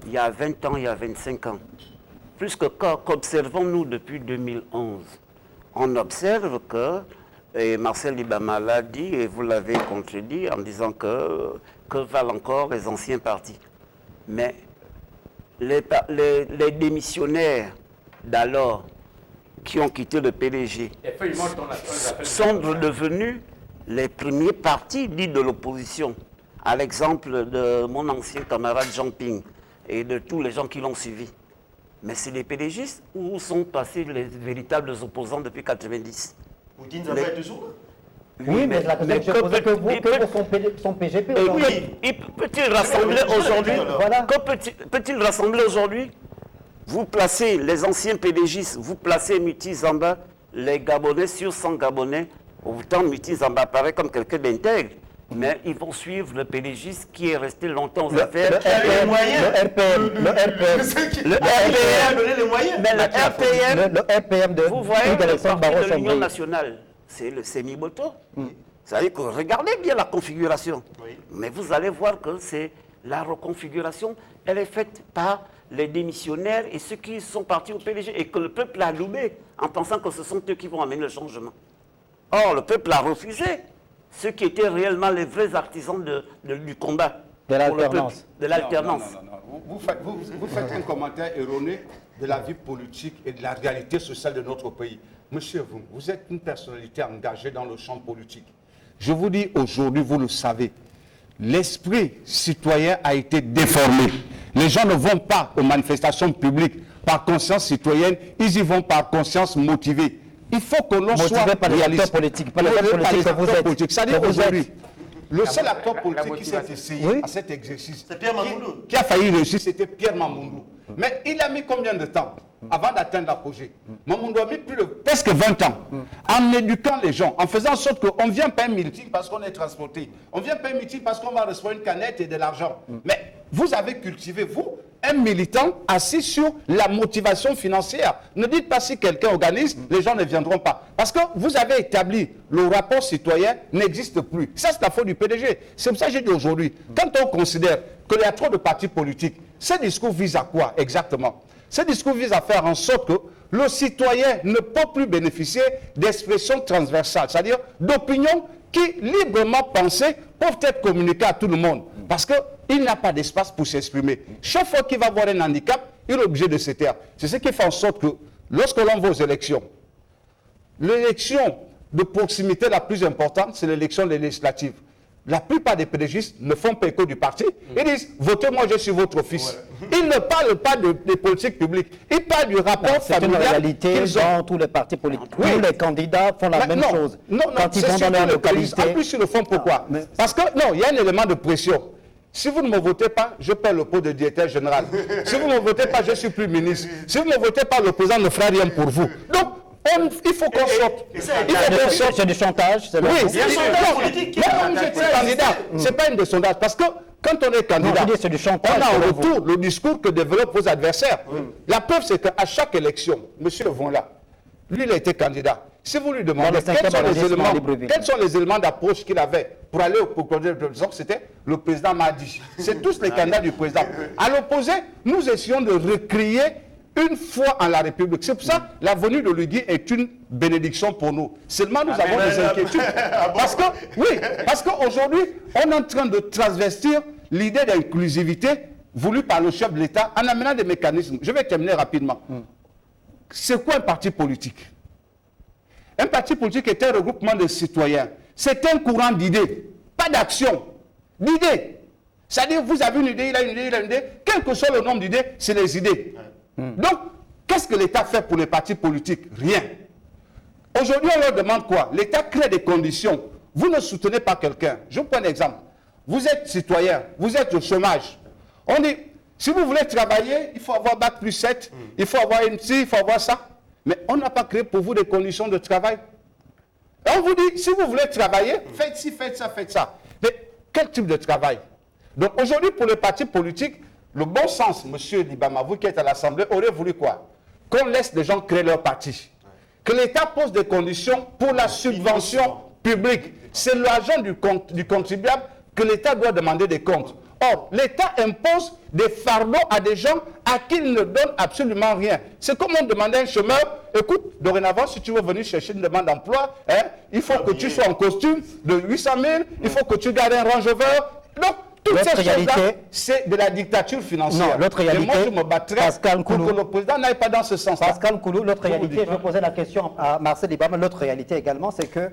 il y a 20 ans, il y a 25 ans. Plus que qu'observons-nous depuis 2011. On observe que, et Marcel Ibama l'a dit, et vous l'avez contredit en disant que valent encore les anciens partis. Mais les démissionnaires d'alors, qui ont quitté le PDG, sont devenus les premiers partis dits de l'opposition. À l'exemple de mon ancien camarade Jean Ping et de tous les gens qui l'ont suivi. Mais c'est les PDGistes où sont passés les véritables opposants depuis 1990. Poutine, ça va être toujours là. Oui, mais la question que son PGP aujourd'hui. Oui, peut-il rassembler aujourd'hui? Voilà. Peut-il rassembler aujourd'hui? Vous placez les anciens PDGistes, vous placez Muti Zamba, les Gabonais sur 100 Gabonais. Autant Muti Zamba paraît comme quelqu'un d'intègre. Mais ils vont suivre le PDGiste qui est resté longtemps aux affaires. Le RPM de vous voyez, le Alexandre parti Barros de l'Union nationale, c'est Mimoto. C'est-à-dire que regardez bien la configuration. Oui. Mais vous allez voir que c'est la reconfiguration, elle est faite par les démissionnaires et ceux qui sont partis au PDG et que le peuple a loué en pensant que ce sont eux qui vont amener le changement. Or, le peuple a refusé ceux qui étaient réellement les vrais artisans du combat. De l'alternance. De l'alternance. Non. Vous faites un commentaire erroné de la vie politique et de la réalité sociale de notre pays. Monsieur, vous êtes une personnalité engagée dans le champ politique. Je vous dis aujourd'hui, vous le savez, l'esprit citoyen a été déformé. Les gens ne vont pas aux manifestations publiques par conscience citoyenne, ils y vont par conscience motivée. Il faut que l'on soit Motivé par les réaliste. acteurs politiques, par les acteurs politiques que vous êtes. C'est-à-dire Que vous aujourd'hui, le seul La acteur politique qui s'est motivation. essayé Oui. à cet exercice, C'est Pierre Mamboundou. qui a failli réussir, c'était Pierre Mamboundou. Mais il a mis combien de temps avant d'atteindre l'apogée? Mamboundou a mis presque 20 ans en éduquant les gens, en faisant en sorte qu'on ne vient pas à un meeting parce qu'on est transporté. On ne vient pas à un meeting parce qu'on va recevoir une canette et de l'argent. Mais vous avez cultivé, vous, un militant assis sur la motivation financière. Ne dites pas si quelqu'un organise, les gens ne viendront pas. Parce que vous avez établi le rapport citoyen n'existe plus. Ça, c'est la faute du PDG. C'est pour ça que j'ai dit aujourd'hui, quand on considère qu'il y a trop de partis politiques, ce discours vise à quoi exactement? Ce discours vise à faire en sorte que le citoyen ne peut plus bénéficier d'expressions transversales, c'est-à-dire d'opinions qui, librement pensées, peuvent être communiquées à tout le monde. Parce qu'il n'a pas d'espace pour s'exprimer. Chaque fois qu'il va avoir un handicap, il est obligé de se taire. C'est ce qui fait en sorte que, lorsque l'on va aux élections, l'élection de proximité la plus importante, c'est l'élection législative. La plupart des PDGistes ne font pas écho du parti. Ils disent, votez-moi, je suis votre fils. Ils ne parlent pas des politiques publiques. Ils parlent du rapport C'est une familial réalité qu'ils ont. dans tous les partis politiques. Oui. Tous les candidats font la Mais même non, chose. Non, Quand ils c'est vont dans surtout leur le pays. localité. En plus, sur le fond, pourquoi? mais- Parce que, non, il y a un élément de pression. Si vous ne me votez pas, je perds le poste de directeur général. Si vous ne me votez pas, je suis plus ministre. Si vous ne me votez pas, le président ne fera rien pour vous. Donc, il faut qu'on sorte. Il faut qu'on sorte. C'est du chantage. c'est Oui, le- C'est un sondage politique qui est même attaqué. j'étais candidat, c'est pas une de sondage. Parce que quand on est candidat, Non, je dis, c'est du chantage, on a en selon vous. retour le discours que développent vos adversaires. La preuve, c'est qu'à chaque élection, M. Vonla, lui, il a été candidat. Si vous lui demandez Dans le cinquième arrondissement à Libreville. quels sont les éléments d'approche qu'il avait pour aller au congrès de président, c'était le président Mahdi. C'est tous les candidats du président. À l'opposé, nous essayons de recréer une foi en la République. C'est pour ça que la venue de Lugui est une bénédiction pour nous. Seulement, nous avons des inquiétudes. Parce que, oui, parce qu'aujourd'hui, on est en train de transvestir l'idée d'inclusivité voulue par le chef de l'État en amenant des mécanismes. Je vais terminer rapidement. C'est quoi un parti politique? Un parti politique est un regroupement de citoyens. C'est un courant d'idées, pas d'action, d'idées. C'est-à-dire, vous avez une idée, il a une idée, il a une idée. Quel que soit le nombre d'idées, c'est les idées. Donc, qu'est-ce que l'État fait pour les partis politiques? Rien. Aujourd'hui, on leur demande quoi? L'État crée des conditions. Vous ne soutenez pas quelqu'un. Je vous prends un exemple. Vous êtes citoyen, vous êtes au chômage. On dit, si vous voulez travailler, il faut avoir Bac plus 7, il faut avoir une il faut avoir ça. Mais on n'a pas créé pour vous des conditions de travail. Et on vous dit, si vous voulez travailler, faites ci, faites ça, faites ça. Mais quel type de travail? Donc aujourd'hui, pour les partis politiques, le bon sens, M. Libama, vous qui êtes à l'Assemblée, aurait voulu quoi? Qu'on laisse les gens créer leur parti. Que l'État pose des conditions pour la subvention publique. C'est l'argent du contribuable que l'État doit demander des comptes. Or, l'État impose des fardeaux à des gens à qui il ne donne absolument rien. C'est comme on demandait à un chômeur, écoute, dorénavant, si tu veux venir chercher une demande d'emploi, hein, il faut que tu sois en costume de 800 000, il faut que tu gardes un Range Rover. Donc, toutes ces choses-là, c'est de la dictature financière. Non, l'autre réalité, et moi, je me battrai pour que le président n'aille pas dans ce sens-là. Pascal Koulou, l'autre réalité, je vais poser la question à Marcel Libama, l'autre réalité également, c'est que,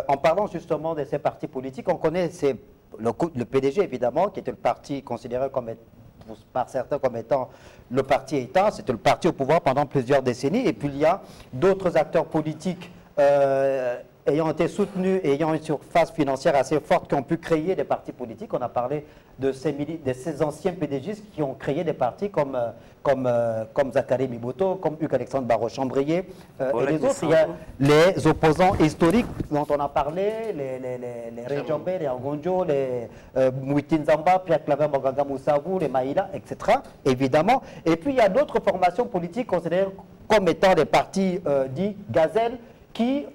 en parlant justement de ces partis politiques, on connaît le PDG, évidemment, qui était le parti considéré comme, par certains comme étant le parti État, c'était le parti au pouvoir pendant plusieurs décennies, et puis il y a d'autres acteurs politiques ayant été soutenus et ayant une surface financière assez forte qui ont pu créer des partis politiques. On a parlé de ces anciens PDGistes qui ont créé des partis comme Zachary Miboto, comme Hugues-Alexandre Barrot-Chambrier et les autres. Il y a les opposants historiques dont on a parlé, les Rejombe, les Angonjo, les Mouitin Zamba, Pierre-Claver Moganga Moussavou, les Maïla, etc. Évidemment. Et puis il y a d'autres formations politiques considérées comme étant des partis dits gazelles, qui,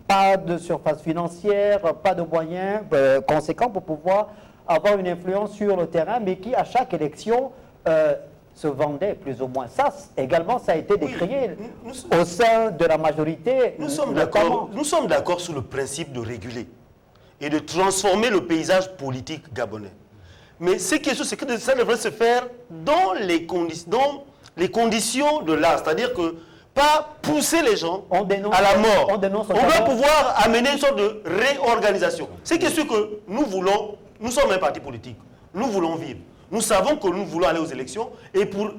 pas de surface financière, pas de moyens conséquents pour pouvoir avoir une influence sur le terrain, mais qui, à chaque élection, se vendaient plus ou moins. Ça, également, ça a été décrié au sein de la majorité. Nous sommes d'accord sur le principe de réguler et de transformer le paysage politique gabonais. Mais ce qui est sûr, c'est que ça devrait se faire dans les conditions de l'art. C'est-à-dire que pas pousser les gens On dénonce- à la mort. on dénonce On doit notamment- pouvoir amener une sorte de réorganisation. C'est ce que nous voulons. Nous sommes un parti politique. Nous voulons vivre. Nous savons que nous voulons aller aux élections. Et pour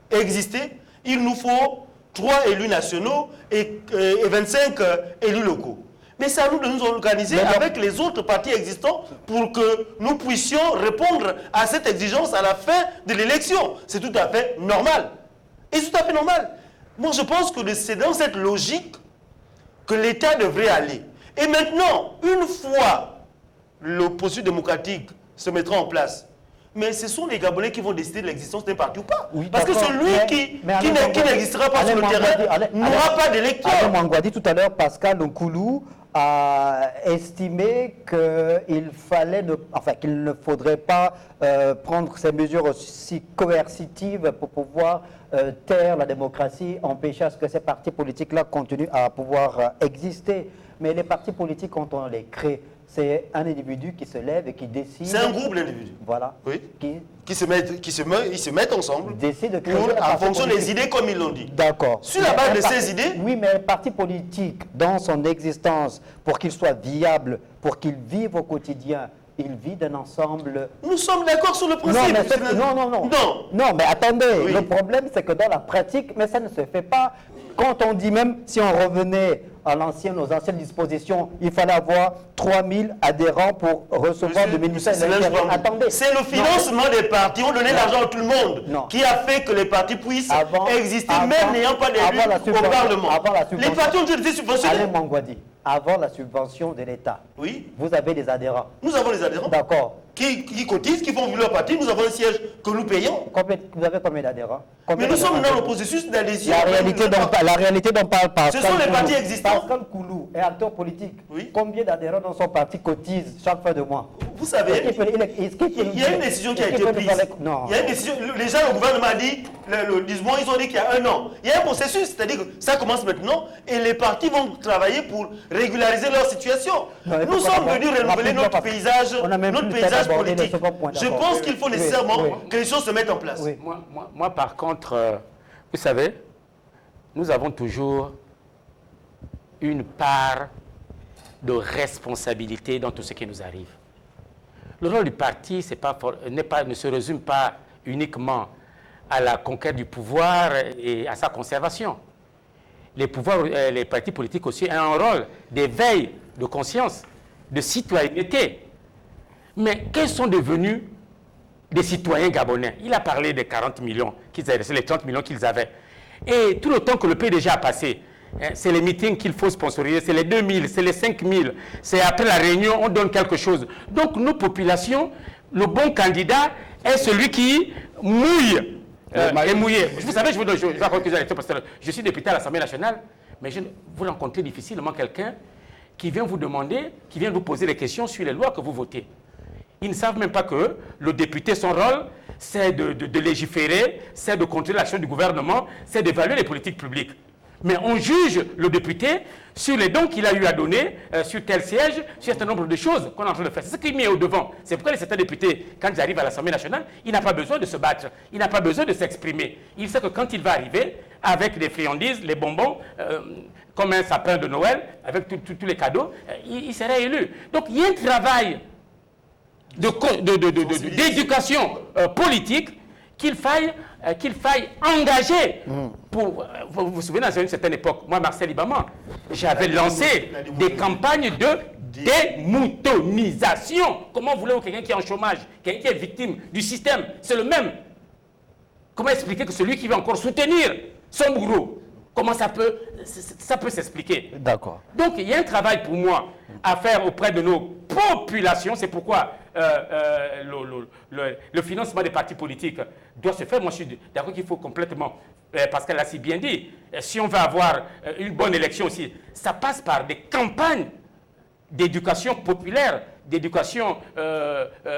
exister, il nous faut 3 élus nationaux et 25 élus locaux. Mais c'est à nous de nous organiser Mais non. avec les autres partis existants pour que nous puissions répondre à cette exigence à la fin de l'élection. C'est tout à fait normal. Et c'est tout à fait normal. Moi, je pense que c'est dans cette logique que l'État devrait aller. Et maintenant, une fois l'opposition démocratique se mettra en place, mais ce sont les Gabonais qui vont décider de l'existence d'un parti ou pas. Oui, Parce que d'accord, celui mais- qui mais Alain n'existera pas Mangouadi- sur le Alain terrain Mangouadi- n'aura pas d'électeurs. Alain Mangouadi, tout à l'heure, Pascal Nkoulou a estimé qu'il qu'il ne faudrait pas prendre ces mesures aussi coercitives pour pouvoir taire la démocratie, empêcher à ce que ces partis politiques-là continuent à pouvoir exister. Mais les partis politiques, quand on les crée, c'est un individu qui se lève et qui décide. C'est un groupe d'individus. Voilà. Oui. Qui Ils se mettent ensemble décide de créer pour, un en parti fonction des politique. idées comme ils l'ont dit. D'accord. Sur la Mais base un de parti- ces idées. Oui, mais un parti politique, dans son existence, pour qu'il soit viable, pour qu'il vive au quotidien, il vit d'un ensemble. Nous sommes d'accord sur le Non, principe. mais C'est- non. Non. Non, mais attendez, Oui. le problème, c'est que dans la pratique, mais ça ne se fait pas. Quand on dit même, si on revenait aux anciennes dispositions, il fallait avoir 3000 adhérents pour recevoir du ministère de l'Intérieur. Attendez. C'est le financement des partis. On donnait l'argent à tout le monde Non. qui a fait que les partis puissent exister, avant- même n'ayant pas avant la d'élus au subvention- Parlement. avant la Les subvention- partis ont été Alain subventionnés. Mangouadi, avant la subvention de l'État, Oui, vous avez des adhérents. nous avons les adhérents D'accord. qui cotisent, qui font vivre leur parti. Nous avons un siège que nous payons. Vous avez combien d'adhérents? Mais nous sommes dans le processus d'adhésion. La réalité dont parle Pascal Ce sont les Koulou. partis existants. Pascal Koulou est acteur politique. Oui. Combien d'adhérents dans son parti cotisent chaque fin de mois? Vous savez, Est-ce qu'il peut- est-ce qu'il peut nous il y a dire- une décision qui a est-ce qu'il été peut nous prise. parler- Non. Il y a une décision. Déjà, le gouvernement a dit, ils ont dit qu'il y a 1 an. Il y a un processus, c'est-à-dire que ça commence maintenant et les partis vont travailler pour régulariser leur situation. Non, il faut Nous pas sommes d'abord- venus renouveler rapidement, notre parce que paysage, on a même notre plus le temps paysage d'aborder le politique. second point, Je d'accord. pense qu'il faut Oui, nécessairement oui. que les choses se mettent en place. Oui. Moi, par contre, vous savez, nous avons toujours une part de responsabilité dans tout ce qui nous arrive. Le rôle du parti ne se résume pas uniquement à la conquête du pouvoir et à sa conservation. Les partis politiques aussi ont un rôle d'éveil de conscience, de citoyenneté. Mais quels sont devenus des citoyens gabonais? Il a parlé des 40 millions qu'ils avaient, c'est les 30 millions qu'ils avaient. Et tout le temps que le pays déjà a passé, c'est les meetings qu'il faut sponsoriser, c'est les 2000, c'est les 5000, c'est après la réunion, on donne quelque chose. Donc nos populations, le bon candidat est celui qui mouille. Est mouillé. Vous savez, je vais raconter une anecdote parce que je suis député à l'Assemblée nationale, mais vous rencontrez difficilement quelqu'un qui vient vous demander, qui vient vous poser des questions sur les lois que vous votez. Ils ne savent même pas que le député, son rôle, c'est de légiférer, c'est de contrôler l'action du gouvernement, c'est d'évaluer les politiques publiques. Mais on juge le député sur les dons qu'il a eu à donner, sur tel siège, sur un certain nombre de choses qu'on est en train de faire. C'est ce qui met au devant. C'est pourquoi certains députés, quand ils arrivent à l'Assemblée nationale, il n'a pas besoin de se battre, il n'a pas besoin de s'exprimer. Il sait que quand il va arriver, avec des friandises, les bonbons, comme un sapin de Noël, avec tous les cadeaux, il sera élu. Donc il y a un travail d'éducation politique qu'il faille engager. Vous vous souvenez, dans une certaine époque, moi, Marcel Ibama, j'avais lancé des campagnes de démoutonisation. Comment voulez-vous quelqu'un qui est en chômage, quelqu'un qui est victime du système, c'est le même? Comment expliquer que celui qui veut encore soutenir son bourreau, comment ça peut s'expliquer? D'accord. Donc, il y a un travail pour moi à faire auprès de nos populations. C'est pourquoi le financement des partis politiques doit se faire. Moi, je suis d'accord qu'il faut complètement, parce qu'elle l'a si bien dit, si on veut avoir une bonne élection aussi, ça passe par des campagnes d'éducation populaire, d'éducation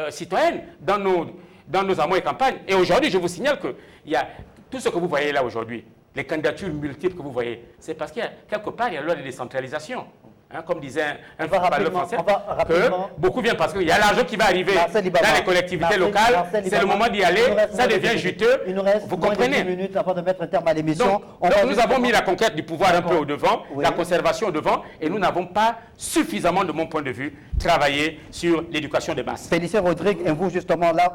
citoyenne dans nos amours et campagnes. Et aujourd'hui, je vous signale que il y a tout ce que vous voyez là aujourd'hui, les candidatures multiples que vous voyez, c'est parce qu'il y a quelque part, il y a la loi de décentralisation. hein, comme disait un va parleur rapidement- français, on va rapidement- que beaucoup viennent parce qu'il y a l'argent qui va arriver Marcel Libama. dans les collectivités locales, Marcel c'est le Libama. moment d'y Il nous aller, reste ça moins de devient 10 juteux, minutes. Il nous reste vous moins de 10 comprenez? minutes avant de mettre un terme à l'émission. Donc, On va nous juste- avons mis la conquête du pouvoir un peu au devant, Oui. la conservation au devant, et nous n'avons pas suffisamment, de mon point de vue, travaillé sur l'éducation des masses. Félicien Rodrigue, et vous justement là,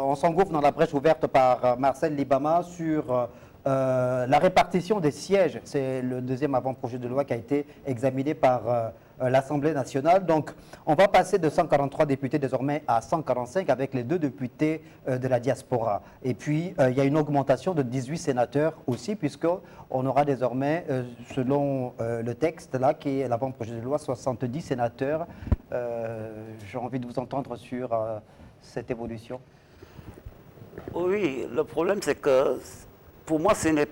on s'engouffre dans la brèche ouverte par Marcel Libama sur la répartition des sièges. C'est le deuxième avant-projet de loi qui a été examiné par l'Assemblée nationale. Donc on va passer de 143 députés désormais à 145 avec les 2 députés de la diaspora. Et puis il y a une augmentation de 18 sénateurs aussi, puisqu'on aura désormais, selon le texte là, qui est l'avant-projet de loi, 70 sénateurs. J'ai envie de vous entendre sur cette évolution. Oui, le problème c'est que pour moi ce n'est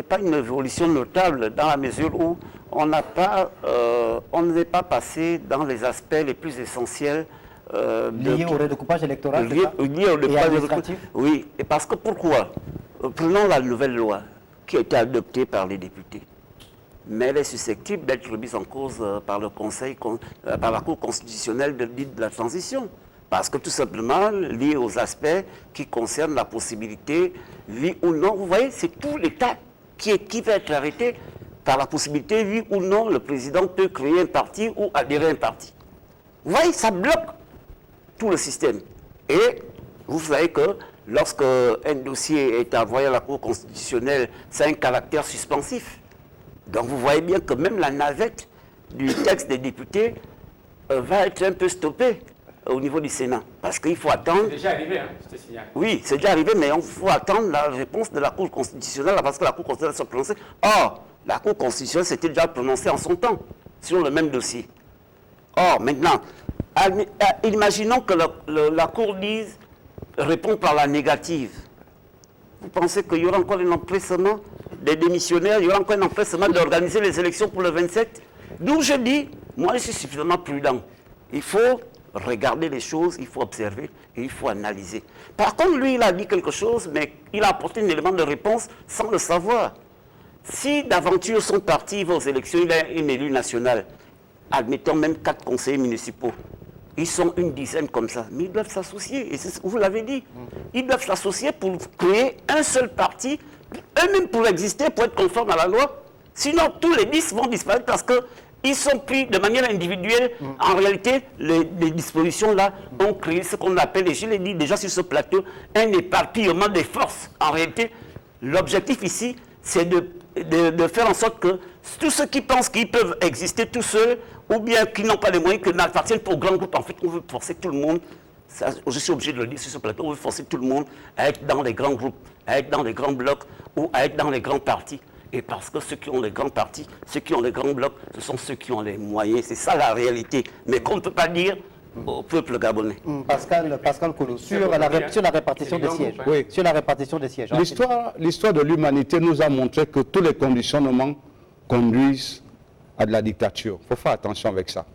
pas une évolution notable dans la mesure où on n'est pas passé dans les aspects les plus essentiels Lié au redécoupage électoral, c'est ça? lié au Et découpage administratif? Oui, et parce que pourquoi? Prenons la nouvelle loi qui a été adoptée par les députés. Mais elle est susceptible d'être remise en cause par le Conseil, par la Cour constitutionnelle de la transition. Parce que tout simplement, lié aux aspects qui concernent la possibilité, oui ou non, vous voyez, c'est tout l'État qui va être arrêté par la possibilité, oui ou non, le président peut créer un parti ou adhérer à un parti. Vous voyez, ça bloque tout le système. Et vous savez que lorsque un dossier est envoyé à la Cour constitutionnelle, c'est un caractère suspensif. Donc vous voyez bien que même la navette du texte des députés va être un peu stoppée au niveau du Sénat. Parce qu'il faut attendre... C'est déjà arrivé, hein, je te signale. Oui, c'est déjà arrivé, mais il faut attendre la réponse de la Cour constitutionnelle parce que la Cour constitutionnelle s'est prononcée. Or, la Cour constitutionnelle s'était déjà prononcée en son temps sur le même dossier. Or, maintenant, imaginons que la Cour dise, répond par la négative. Vous pensez qu'il y aura encore un empressement des démissionnaires, il y aura encore un empressement d'organiser les élections pour le 27? D'où je dis, moi je suis suffisamment prudent. Il faut regarder les choses, il faut observer et il faut analyser. Par contre, lui, il a dit quelque chose, mais il a apporté un élément de réponse sans le savoir. Si d'aventure son parti va aux élections, il a une élue nationale, admettons même 4 conseillers municipaux, ils sont une dizaine comme ça, mais ils doivent s'associer, et vous l'avez dit, ils doivent s'associer pour créer un seul parti, eux-mêmes pour exister, pour être conformes à la loi. Sinon, tous les 10 vont disparaître parce qu'ils sont pris de manière individuelle. En réalité, les dispositions là ont créé ce qu'on appelle, et je l'ai dit déjà sur ce plateau, un éparpillement des forces. En réalité, l'objectif ici, c'est de faire en sorte que tous ceux qui pensent qu'ils peuvent exister tout seuls, ou bien qui n'ont pas les moyens, que n'appartiennent pas au grand groupe, en fait, on veut forcer tout le monde, ça, je suis obligé de le dire sur ce plateau, on veut forcer tout le monde à être dans les grands groupes, à être dans les grands blocs, ou à être dans les grands partis. Et parce que ceux qui ont les grands partis, ceux qui ont les grands blocs, ce sont ceux qui ont les moyens. C'est ça la réalité. Mais qu'on ne peut pas dire au peuple gabonais. Pascal Koulou, sur la répartition des sièges. Oui. Sur la répartition des sièges. L'histoire de l'humanité nous a montré que tous les conditionnements conduisent à de la dictature. Il faut faire attention avec ça.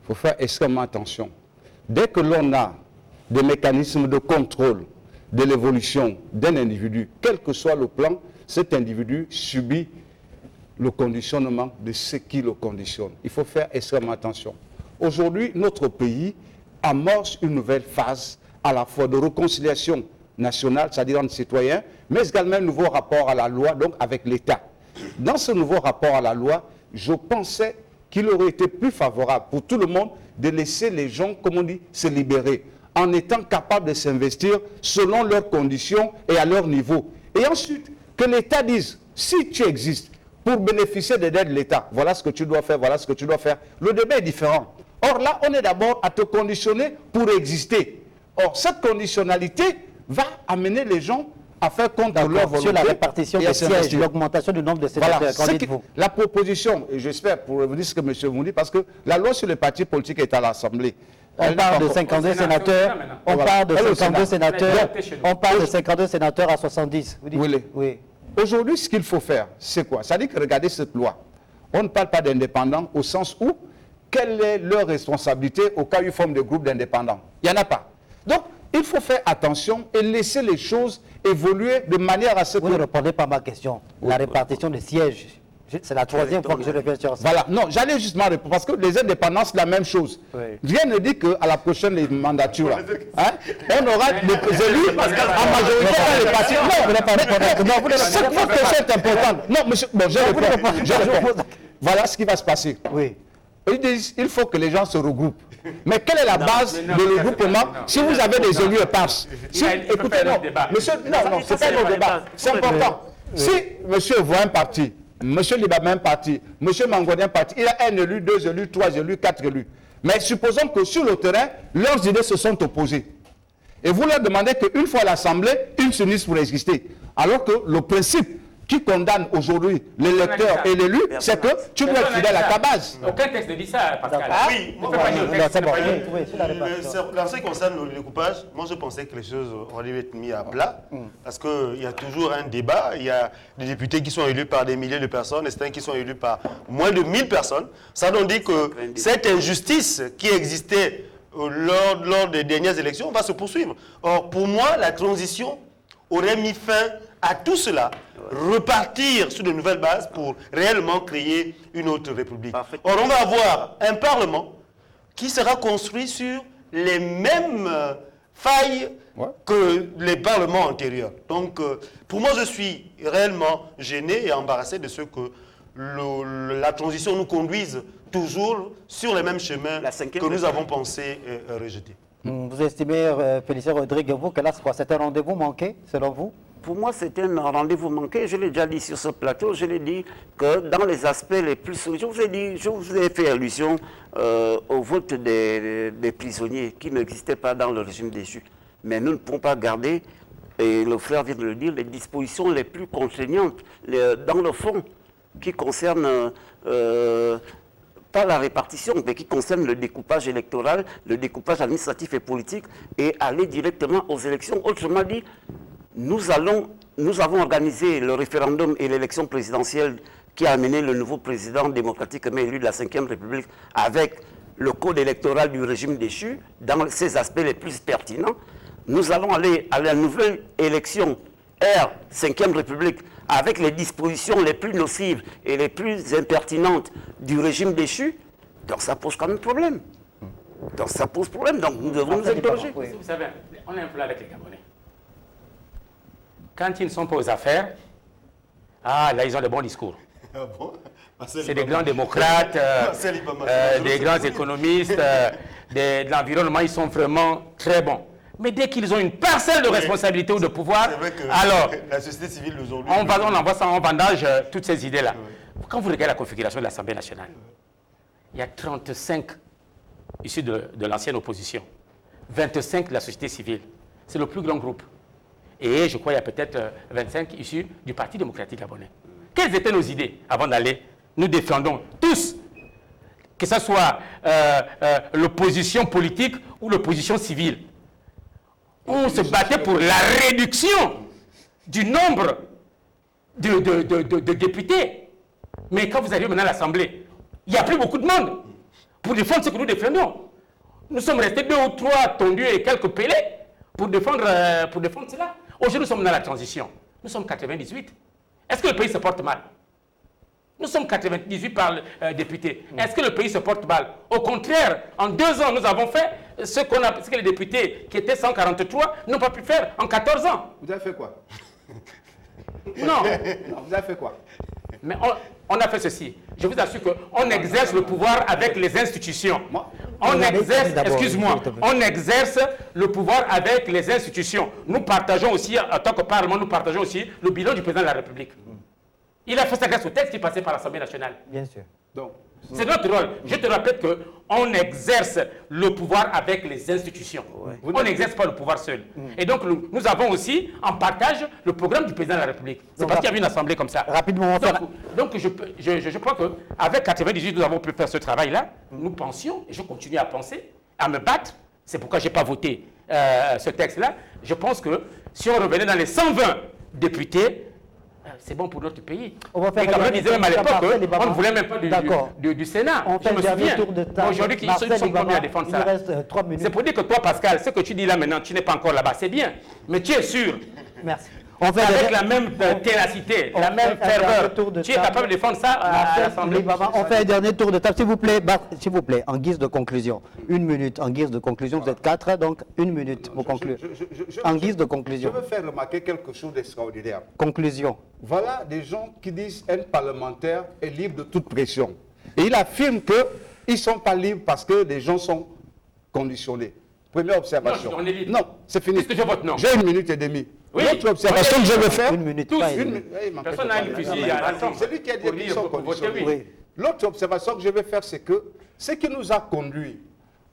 Il faut faire extrêmement attention. Dès que l'on a des mécanismes de contrôle de l'évolution d'un individu, quel que soit le plan, cet individu subit le conditionnement de ce qui le conditionne. Il faut faire extrêmement attention. Aujourd'hui, notre pays amorce une nouvelle phase à la fois de réconciliation nationale, c'est-à-dire entre citoyens, mais également un nouveau rapport à la loi, donc avec l'État. Dans ce nouveau rapport à la loi, je pensais qu'il aurait été plus favorable pour tout le monde de laisser les gens, comme on dit, se libérer, en étant capables de s'investir selon leurs conditions et à leur niveau. Et ensuite, que l'État dise, si tu existes pour bénéficier des aides de l'État, voilà ce que tu dois faire, voilà ce que tu dois faire. Le débat est différent. Or là, on est d'abord à te conditionner pour exister. Or, cette conditionnalité va amener les gens à faire compte de leur volonté. Sur la répartition des sièges, l'augmentation du nombre de sénateurs, voilà, qu'en dites-vous? La proposition, et j'espère pour vous dire ce que M. vous dit, parce que la loi sur les partis politiques est à l'Assemblée. On parle de 52 sénateurs, on parle de 52 sénateurs, on parle de 52 sénateurs à 70. Vous dites? Oui. Aujourd'hui, ce qu'il faut faire, c'est quoi? Ça dit que regardez cette loi. On ne parle pas d'indépendants au sens où, quelle est leur responsabilité au cas où ils forment des groupes d'indépendants? Il n'y en a pas. Donc, il faut faire attention et laisser les choses évoluer de manière à ce que... Vous ne répondez pas à ma question. La répartition des sièges C'est la troisième fois que je reviens sur ça. Voilà, non, j'allais justement répondre, parce que les indépendances, c'est la même chose. Oui. Rien ne dit qu'à la prochaine mandature, là, hein, on aura des élus en majorité dans les partis. Non, vous n'avez pas répondu. Non, votre question est importante. Non, monsieur, bon, je réponds. Voilà ce qui va se passer. Oui. Ils disent qu'il faut que les gens se regroupent. Mais quelle est la base de regroupement si vous avez des élus éparses? Écoutez, non, monsieur, non, c'est pas nos débats. C'est important. Si monsieur voit un parti, monsieur Libama un parti, monsieur Mangoni un parti, il a un élu, 2 élus, 3 élus, 4 élus. Mais supposons que sur le terrain, leurs idées se sont opposées. Et vous leur demandez qu'une fois à l'Assemblée, ils s'unissent pour exister. Alors que le principe qui condamne aujourd'hui l'électeur et l'élu, c'est que tu dois être fidèle à ta base. Aucun texte ne dit ça, Pascal. Oui, C'est bon. en ce qui concerne le découpage, moi je pensais que les choses auraient dû être mises à plat, parce qu'il y a toujours un débat, il y a des députés qui sont élus par des milliers de personnes, et certains qui sont élus par moins de 1000 personnes. Ça donc dit que cette injustice qui existait lors des dernières élections va se poursuivre. Or, pour moi, la transition aurait mis fin à tout cela, repartir sur de nouvelles bases pour réellement créer une autre république. Or, on va avoir un Parlement qui sera construit sur les mêmes failles que les parlements antérieurs. Donc, pour moi, je suis réellement gêné et embarrassé de ce que la transition nous conduise toujours sur les mêmes chemins que nous avons pensé rejeter. Vous estimez, Félicien Rodrigue, vous, que là, c'est un rendez-vous manqué, selon vous? Pour moi, c'est un rendez-vous manqué. Je l'ai déjà dit sur ce plateau. Je l'ai dit que dans les aspects les plus... Je vous ai fait allusion au vote des prisonniers qui n'existaient pas dans le régime déchu. Mais nous ne pouvons pas garder, et le frère vient de le dire, les dispositions les plus contraignantes dans le fond qui concernent... pas la répartition, mais qui concerne le découpage électoral, le découpage administratif et politique, et aller directement aux élections. Autrement dit, nous avons organisé le référendum et l'élection présidentielle qui a amené le nouveau président démocratiquement élu de la Ve République avec le code électoral du régime déchu, dans ses aspects les plus pertinents. Nous allons aller à la nouvelle élection Ve République avec les dispositions les plus nocives et les plus impertinentes du régime déchu. Donc ça pose quand même problème. Donc ça pose problème, donc nous devons nous interroger. Vous savez, on est un peu avec les Gabonais. Quand ils ne sont pas aux affaires, là ils ont de bons discours. C'est des grands démocrates, des grands économistes, de l'environnement, ils sont vraiment très bons. Mais dès qu'ils ont une parcelle de responsabilité ou de pouvoir, alors la société civile d'aujourd'hui, on envoie ça en vendage, toutes ces idées-là. Quand vous regardez la configuration de l'Assemblée nationale, il y a 35 issus de l'ancienne opposition, 25 de la société civile. C'est le plus grand groupe. Et je crois qu'il y a peut-être 25 issus du Parti démocratique gabonais. Quelles étaient nos idées avant d'aller? Nous défendons tous, que ce soit l'opposition politique ou l'opposition civile. On se battait pour la réduction du nombre de députés. Mais quand vous arrivez maintenant à l'Assemblée, il n'y a plus beaucoup de monde pour défendre ce que nous défendons. Nous sommes restés 2 ou 3 tondus et quelques pélés pour défendre cela. Aujourd'hui, nous sommes dans la transition. Nous sommes 98. Est-ce que le pays se porte mal? Nous sommes 98 par députés. Est-ce que le pays se porte mal? Au contraire, en 2 ans, nous avons fait ce que les députés qui étaient 143 n'ont pas pu faire en 14 ans. Vous avez fait quoi? Non. Vous avez fait quoi? Mais on a fait ceci. Je vous assure qu'on exerce le pouvoir avec les institutions. On exerce le pouvoir avec les institutions. Nous partageons aussi, en tant que Parlement, nous partageons aussi le bilan du président de la République. Il a fait ça grâce au texte qui passait par l'Assemblée nationale. Bien sûr. C'est notre rôle. Je te rappelle qu'on exerce le pouvoir avec les institutions. On n'exerce pas le pouvoir seul. Et donc, nous avons aussi en partage le programme du président de la République. C'est parce qu'il y avait une assemblée comme ça. Rapidement, donc je crois qu'avec 98, nous avons pu faire ce travail-là. Nous pensions, et je continue à penser, à me battre. C'est pourquoi je n'ai pas voté ce texte-là. Je pense que si on revenait dans les 120 députés, c'est bon pour notre pays. Les Gabonais disaient même à l'époque qu'on ne voulait même pas du Sénat. On fait un dernier tour de table. Aujourd'hui, ils sont combien à défendre ça? Il reste 3 minutes. C'est pour dire que toi, Pascal, ce que tu dis là maintenant, tu n'es pas encore là-bas. C'est bien. Mais tu es sûr. Merci. On fait avec des- la même ténacité, on la fait même un dernier ferveur. tour de Tu es table. capable de défendre ça à l'Assemblée? On fait un dernier tour de table, s'il vous plaît. S'il vous plaît, en guise de conclusion. 1 minute en guise de conclusion. Vous êtes 4, donc 1 minute pour conclure. En guise de Je conclusion. veux faire remarquer quelque chose d'extraordinaire. Conclusion. Voilà des gens qui disent qu'un parlementaire est libre de toute pression. Et il affirme qu'ils ne sont pas libres parce que les gens sont conditionnés. Première observation. Non, on est libre. Non, c'est fini. Puisque je vote non. J'ai 1 minute et demie. Oui. L'autre observation que je veux faire... 1 minute, Tous, pas une une minute. minute. Personne n'a une fusil à la tempe. C'est lui qui a dit Pour qu'ils dire, sont pour voter conditionnés. oui. Oui. L'autre observation que je vais faire, c'est que ce qui nous a conduit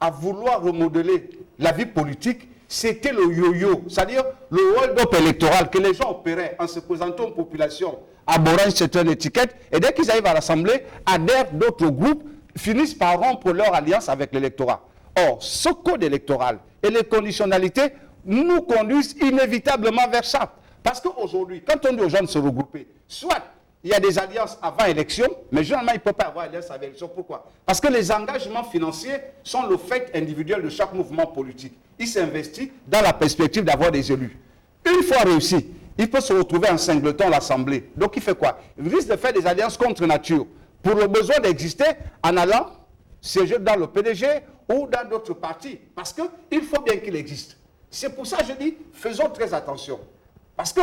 à vouloir remodeler la vie politique, c'était le yo-yo, c'est-à-dire le hold-up électoral que les gens opéraient en se présentant aux populations, abhorrant certaines étiquettes, et dès qu'ils arrivent à l'Assemblée, adhèrent d'autres groupes, finissent par rompre leur alliance avec l'électorat. Or, ce code électoral et les conditionnalités nous conduisent inévitablement vers ça. Parce qu'aujourd'hui, quand on dit aux gens de se regrouper, soit il y a des alliances avant élection, mais généralement, il ne peut pas avoir alliance avant élection. Pourquoi? Parce que les engagements financiers sont le fait individuel de chaque mouvement politique. Il s'investit dans la perspective d'avoir des élus. Une fois réussi, il peut se retrouver en singleton à l'Assemblée. Donc il fait quoi? Il risque de faire des alliances contre nature pour le besoin d'exister en allant siéger dans le PDG ou dans d'autres partis. Parce qu'il faut bien qu'il existe. C'est pour ça que je dis, faisons très attention. Parce que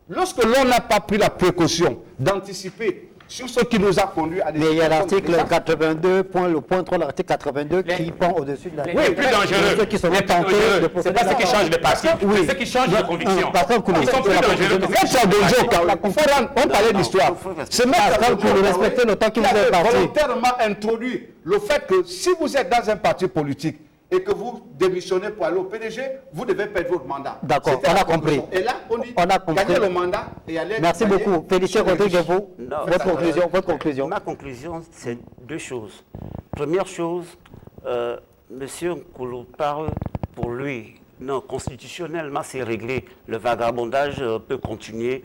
lorsque l'on n'a pas pris la précaution d'anticiper sur ce qui nous a conduit à des... Mais il y a situations l'article comme ça, 82, le point 3 de l'article 82 qui pend au-dessus de la... Les plus dangereux, Ceux qui seront les plus tentés dangereux, de c'est procéder pas ceux à qui ça. changent de parti, Oui. c'est ceux qui changent de conviction. Pascal Koulou, Ils sont plus la dangereux que ceux qui Mettre changent de de parti. jeu, on parlait d'histoire. C'est mettre Pascal Koulou, respectez le temps qu'il vous est parti. volontairement introduit le fait que si vous êtes dans un parti politique et que vous démissionnez pour aller au PDG, vous devez perdre votre mandat. D'accord, C'était on la a compris. conclusion. Et là, on dit, On a compris. gagner le mandat et aller... Merci gagner beaucoup. Félicien sur les Rodrigue, riches. vous, Non, votre conclusion. Ma conclusion, c'est deux choses. Première chose, Monsieur Nkoulou parle pour lui. Non, constitutionnellement, c'est réglé. Le vagabondage peut continuer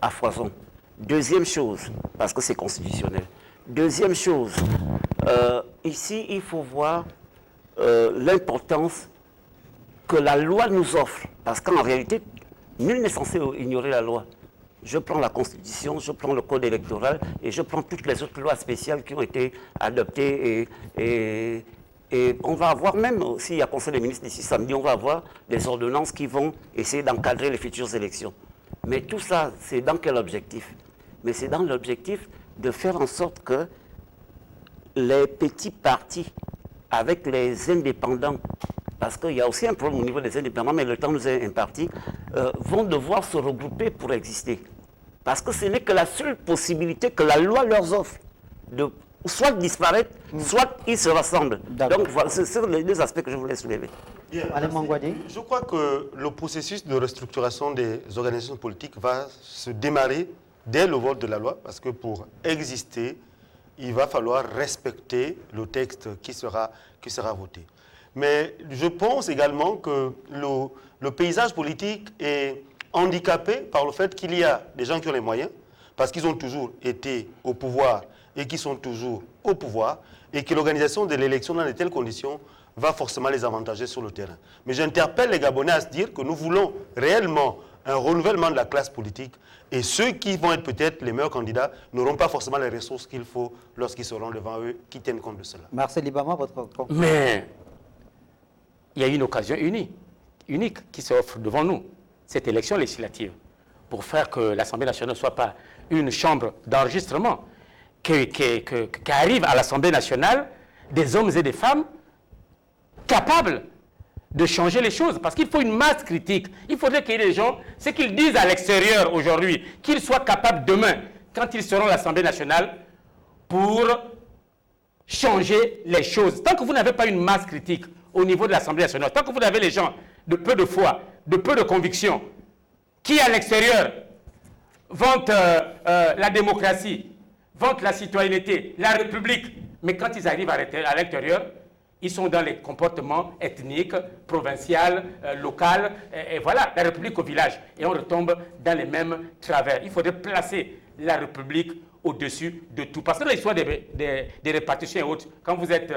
à foison. Deuxième chose, parce que c'est constitutionnel. Deuxième chose, ici, il faut voir l'importance que la loi nous offre. Parce qu'en réalité, nul n'est censé ignorer la loi. Je prends la Constitution, je prends le Code électoral et je prends toutes les autres lois spéciales qui ont été adoptées et on va avoir, même s'il y a Conseil des ministres d'ici samedi, on va avoir des ordonnances qui vont essayer d'encadrer les futures élections. Mais tout ça, c'est dans quel objectif? Mais c'est dans l'objectif de faire en sorte que les petits partis, avec les indépendants, parce qu'il y a aussi un problème au niveau des indépendants, mais le temps nous est imparti, vont devoir se regrouper pour exister. Parce que ce n'est que la seule possibilité que la loi leur offre de soit disparaître, soit ils se rassemblent. Donc voilà, ce sont les deux aspects que je voulais soulever. Bien, Alain merci. Mangouadi. Je crois que le processus de restructuration des organisations politiques va se démarrer dès le vote de la loi, parce que pour exister, il va falloir respecter le texte qui sera voté. Mais je pense également que le paysage politique est handicapé par le fait qu'il y a des gens qui ont les moyens, parce qu'ils ont toujours été au pouvoir et qui sont toujours au pouvoir, et que l'organisation de l'élection dans de telles conditions va forcément les avantager sur le terrain. Mais j'interpelle les Gabonais à se dire que nous voulons réellement un renouvellement de la classe politique, et ceux qui vont être peut-être les meilleurs candidats n'auront pas forcément les ressources qu'il faut lorsqu'ils seront devant eux, qui tiennent compte de cela. Marcel Libama, votre conclusion. Mais il y a une occasion unique qui s'offre devant nous, cette élection législative, pour faire que l'Assemblée nationale ne soit pas une chambre d'enregistrement, qu'arrivent à l'Assemblée nationale des hommes et des femmes capables de changer les choses. Parce qu'il faut une masse critique. Il faudrait qu'il y ait des gens, ce qu'ils disent à l'extérieur aujourd'hui, qu'ils soient capables demain, quand ils seront à l'Assemblée nationale, pour changer les choses. Tant que vous n'avez pas une masse critique au niveau de l'Assemblée nationale, tant que vous avez les gens de peu de foi, de peu de conviction, qui à l'extérieur vantent la démocratie, vantent la citoyenneté, la République, mais quand ils arrivent à l'intérieur, ils sont dans les comportements ethniques, provinciaux, locaux, et voilà, la République au village. Et on retombe dans les mêmes travers. Il faudrait placer la République au-dessus de tout. Parce que dans l'histoire des répartitions et autres, quand vous êtes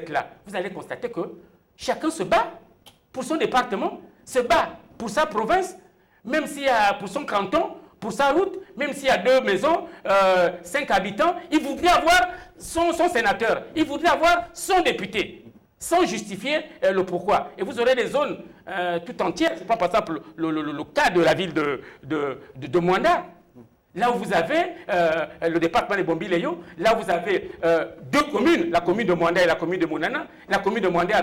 là, vous allez constater que chacun se bat pour son département, se bat pour sa province, même s'il y a pour son canton, pour sa route, même s'il y a 2 maisons, 5 habitants, il voudrait avoir son sénateur, il voudrait avoir son député, sans justifier le pourquoi. Et vous aurez des zones tout entières. Je prends par exemple le cas de la ville de Mwanda, là où vous avez le département de Bombi-Léo, là où vous avez 2 communes, la commune de Mwanda et la commune de Mounana, la commune de Mwanda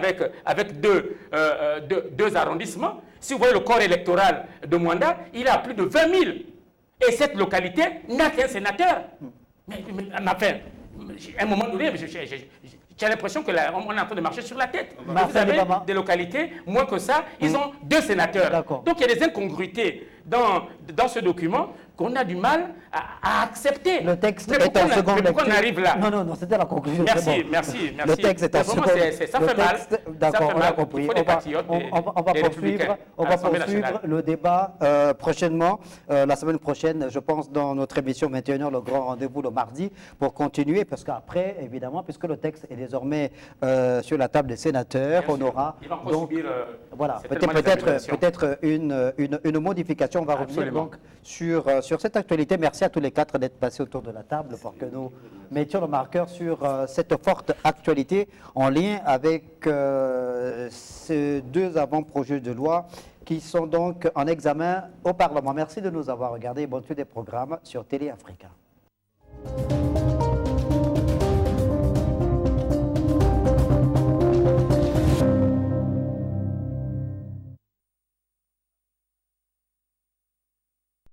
avec deux arrondissements. Si vous voyez le corps électoral de Mwanda, il a plus de 20 000. Et cette localité n'a qu'un sénateur. Mais enfin, à un moment donné, j'ai l'impression qu'on est en train de marcher sur la tête. Vous avez des localités, moins que ça, ils ont 2 sénateurs. Donc il y a des incongruités dans ce document qu'on a du mal à accepter. Le texte est en seconde lecture. Pourquoi on arrive là? Non, c'était la conclusion. Merci. Le texte est en seconde lecture. Ça fait mal. D'accord, on a compris. Il faut des patriotes, On va poursuivre le débat prochainement, la semaine prochaine, je pense, dans notre émission 21h, le grand rendez-vous le mardi, pour continuer, parce qu'après, évidemment, puisque le texte est désormais sur la table des sénateurs, on aura donc voilà, peut-être une modification. On va revenir donc sur cette actualité. Merci à tous les 4 d'être passés autour de la table pour que nous mettions le marqueur sur cette forte actualité en lien avec ces 2 avant-projets de loi qui sont donc en examen au Parlement. Merci de nous avoir regardés. Bonne suite des programmes sur Télé Africa.